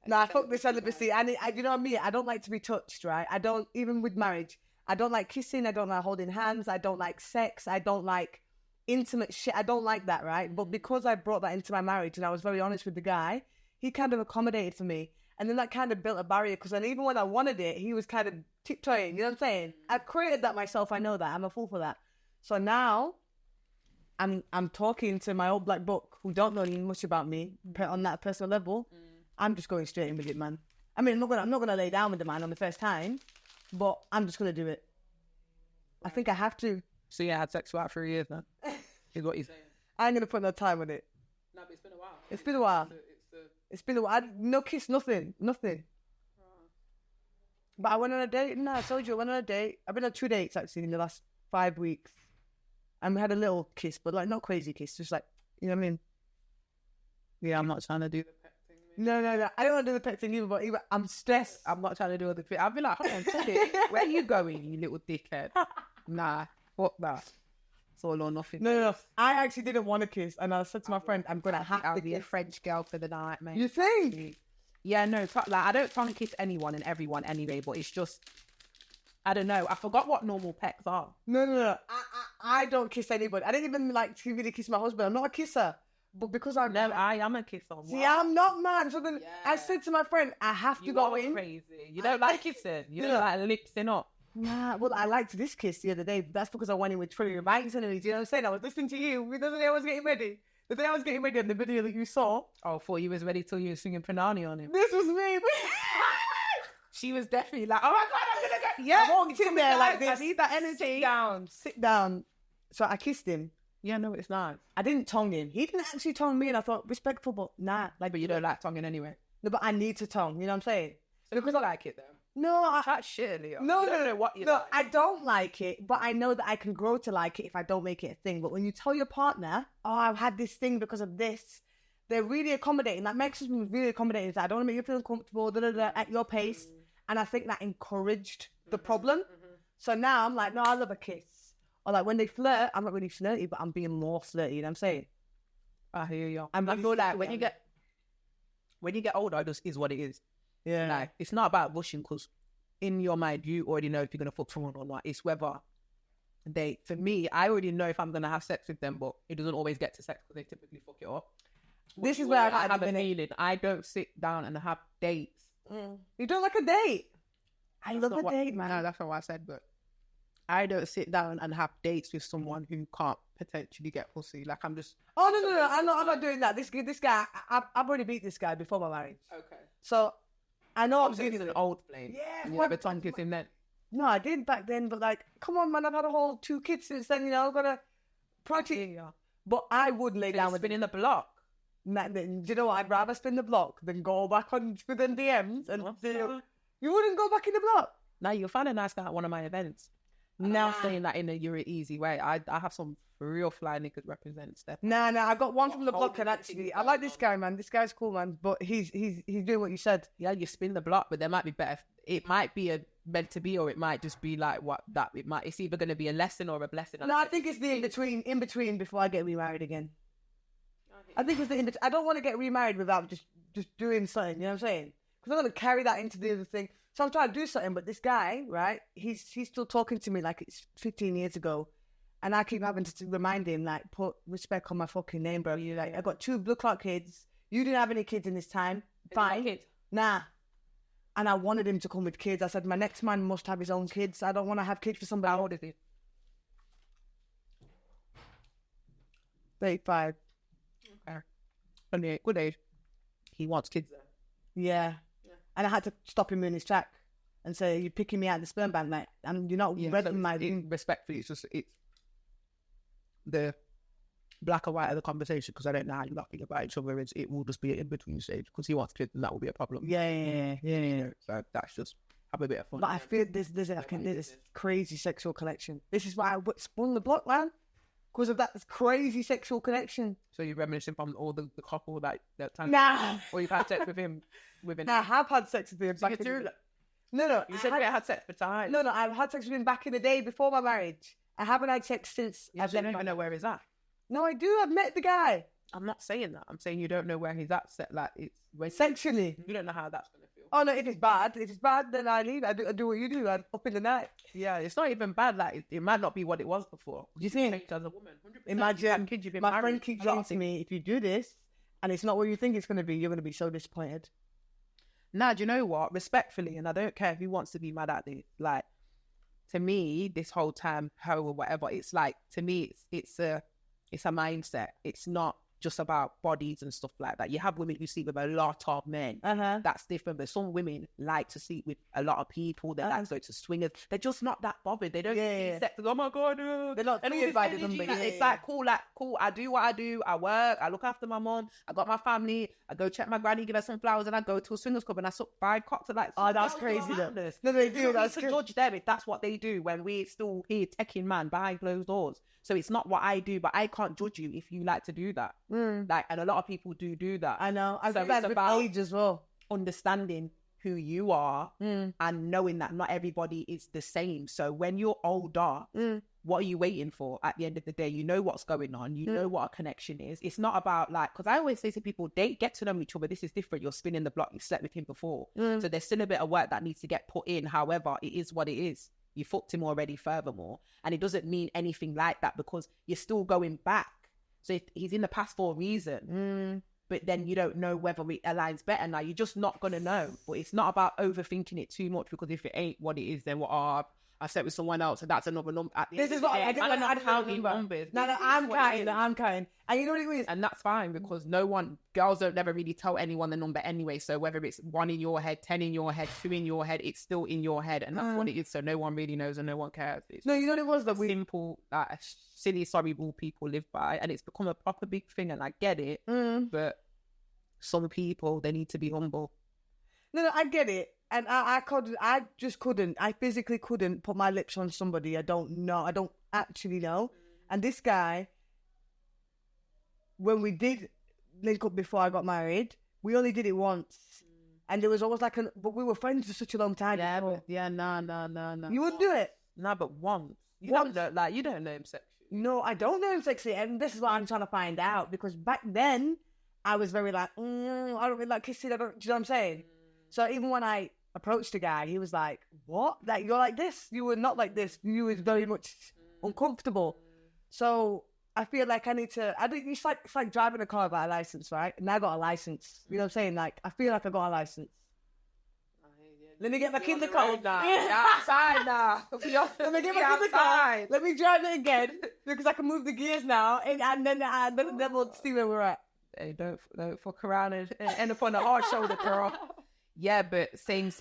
Nah, fuck the celibacy. And you know what I mean? I don't like to be touched, right? I don't, even with marriage, I don't like kissing. I don't like holding hands. I don't like sex. I don't like intimate shit. I don't like that, right? But because I brought that into my marriage and I was very honest with the guy, he kind of accommodated for me. And then that kind of built a barrier because then even when I wanted it, he was kind of tiptoeing. You know what I'm saying? I created that myself. I know that. I'm a fool for that. So now I'm talking to my old black book who don't know much about me on that personal level. I'm just going straight in with it, man. I mean, I'm not gonna lay down with the man on the first time, but I'm just gonna do it. I think I have to. So you had sex for about 3 years now? Is what you're saying? I ain't gonna put no time with it. No, but it's been a while. It's been a while. It's been a while. No kiss, nothing. But I went on a date. No, I told you I went on a date. I've been on 2 dates actually in the last 5 weeks. And we had a little kiss, but like not crazy kiss, just like, you know what I mean? Yeah, I'm not trying to do the pet thing. No. I don't want to do the pet thing either, but I'm stressed. I'm not trying to do all the thing. I'll be like, hold on, where are you going, you little dickhead? Nah, fuck that. It's all or nothing. No. I actually didn't want to kiss, and I said to my friend, I'm gonna have to be a French girl for the night, mate. You think? Yeah, no, like I don't tongue kiss anyone and everyone anyway, but it's just, I don't know. I forgot what normal pecks are. No. I don't kiss anybody. I didn't even like to really kiss my husband. I'm not a kisser. But because I am a kisser. See, I'm not, man. So then I said to my friend, I have to go in. Crazy. You don't like kissing. You don't like lipsing up. Nah, well, I liked this kiss the other day. That's because I went in with Trillary banks and everything. You know what I'm saying? I was listening to you. The day I was getting ready. The day I was getting ready on the video that you saw. Oh, I thought you was ready till you were singing Pranani on him. This was me. She was definitely like, oh my God, I'm going to go. Yeah, I walked in there like this. I need that energy. Sit down. So I kissed him. Yeah, no, it's not. I didn't tongue him. He didn't actually tongue me, and I thought, respectful, but nah. But you don't like tonguing anyway. No, but I need to tongue. You know what I'm saying? Because I like it, though. No, Chat shit, Leah. No, you don't know what you like. I don't like it, but I know that I can grow to like it if I don't make it a thing. But when you tell your partner, oh, I've had this thing because of this, they're really accommodating. Like, my ex-husband was really accommodating. He's like, I don't want to make you feel uncomfortable, at your pace. And I think that encouraged the problem. So now I'm like, no, I love a kiss. Or like when they flirt, I'm not really flirty, but I'm being more flirty. You know what I'm saying? I hear you. I feel like when you get older, it just is what it is. Yeah. Like, it's not about rushing because in your mind, you already know if you're going to fuck someone or not. It's whether for me, I already know if I'm going to have sex with them, but it doesn't always get to sex because they typically fuck it up. This is where I have a feeling. I don't sit down and have dates. You don't like a date? I love a date, man. No, that's not what I said, but I don't sit down and have dates with someone who can't potentially get pussy. Like, I'm just... Oh, no. I'm not doing that. This guy, I've already beat this guy before my marriage. Okay. So, I know I'm doing an old flame. Yeah. You never tongue kiss him then? No, I did back then, but like, come on, man, I've had a whole 2 kids since then, you know, I've got to practice. But I would lay down with... Spinning the block. Do you know what? I'd rather spin the block than go back on with them DMs. And you wouldn't go back in the block? No, you'll find a nice guy at one of my events. I'm not saying that in a you're an easy way. I have some real fly niggas represent Steph. Nah, I've got one from the block, and actually, I like this guy, man. This guy's cool, man. But he's doing what you said. Yeah, you spin the block, but there might be better. It might be a meant to be, or it might just be like what that it might. It's either going to be a lesson or a blessing. No, I think it's the in between before I get remarried again. I think it's the in between. I don't want to get remarried without just doing something. You know what I'm saying? Because I'm going to carry that into the other thing. So I'm trying to do something, but this guy, right? He's still talking to me like it's 15 years ago. And I keep having to remind him, like, put respect on my fucking name, bro. You like, I got 2 blood clot kids. You didn't have any kids in this time. Fine. Kid. Nah. And I wanted him to come with kids. I said, my next man must have his own kids. I don't want to have kids for somebody. How old is he? 35. Okay. 28. Good age. He wants kids then. Yeah. And I had to stop him in his track and say, you're picking me out of the sperm bank, mate. And you're not ready my... Respectfully, it's the black and white of the conversation, because I don't know how you lot think about each other. It will just be an in-between stage, because he wants kids and that will be a problem. Yeah. So that's just have a bit of fun. But I feel there's this crazy sexual connection. This is why I spun the block, man. Because of that crazy sexual connection. So you're reminiscing from all the couple that time? Nah. Or you've had sex with him? Nah, I have had sex with him. No. You said I had sex for time. No, I've had sex with him back in the day before my marriage. I haven't had sex since. I don't even know where he's at. No, I do. I've met the guy. I'm not saying that. I'm saying you don't know where he's at. Like it's sexually. You don't know how that's gonna feel. Oh no, if it's bad, then I leave. I do what you do. I'm up in the night. Yeah, it's not even bad. Like it might not be what it was before. Do you think? As a woman, 100%. Imagine my friend keeps saying to me, me, if you do this and it's not what you think it's going to be, you're going to be so disappointed. Nah, do you know what? Respectfully, and I don't care who wants to be mad at this. Like, to me, this whole time, hoe or whatever, it's like, to me, it's a mindset. It's not just about bodies and stuff like that. You have women who sleep with a lot of men. That's different. But some women like to sleep with a lot of people. They like to go to swingers. They're just not that bothered. They don't see sex as, oh my God. They're not by them. It's like, cool. I do what I do. I work. I look after my mom. I got my family. I go check my granny, give her some flowers, and I go to a swingers club and I suck 5 cocks. Like, oh, that's crazy. No, they do. That's to judge them if that's what they do when we're still here teching man behind closed doors. So it's not what I do, but I can't judge you if you like to do that. Like, and a lot of people do that. I know. I've so it's about age as well. Understanding who you are and knowing that not everybody is the same. So when you're older, what are you waiting for? At the end of the day, you know what's going on. You know what a connection is. It's not about like, because I always say to people, get to know each other. This is different. You're spinning the block. You slept with him before. So there's still a bit of work that needs to get put in. However, it is what it is. You fucked him already furthermore. And it doesn't mean anything like that because you're still going back. So if he's in the past for a reason. But then you don't know whether it aligns better now. You're just not going to know. But it's not about overthinking it too much, because if it ain't what it is, then what I slept with someone else, and that's another number. This is what I didn't count numbers. No, I'm counting. And you know what it is? And that's fine, because girls don't never really tell anyone the number anyway. So whether it's 1 in your head, 10 in your head, 2 in your head, it's still in your head. And that's what it is. So no one really knows and no one cares. It's no, you know what it was? That simple, silly, sorry rule people live by. And it's become a proper big thing, and I get it. But some people, they need to be humble. No, I get it. And I just couldn't. I physically couldn't put my lips on somebody I don't know. I don't actually know. And this guy, when we did link up before I got married, we only did it once. And there was always like but we were friends for such a long time. Yeah, no. You wouldn't do it? No, but once. You don't know him sexually. No, I don't know him sexually. And this is what I'm trying to find out. Because back then, I was very like, I don't really like kissing. Do you know what I'm saying? So even when I approached the guy, he was like, what? Like, you're like this? You were not like this. You were very much uncomfortable. So I feel like I need to, it's like driving a car without a license, right? And I got a license. You know what I'm saying? Like, I feel like I got a license. Let me get back in the car. Outside now. Let me get back in the car. Let me drive it again, because I can move the gears now, and then we'll see where we're at. Hey, don't fuck around and end up on the hard shoulder, girl. Yeah, but same speed.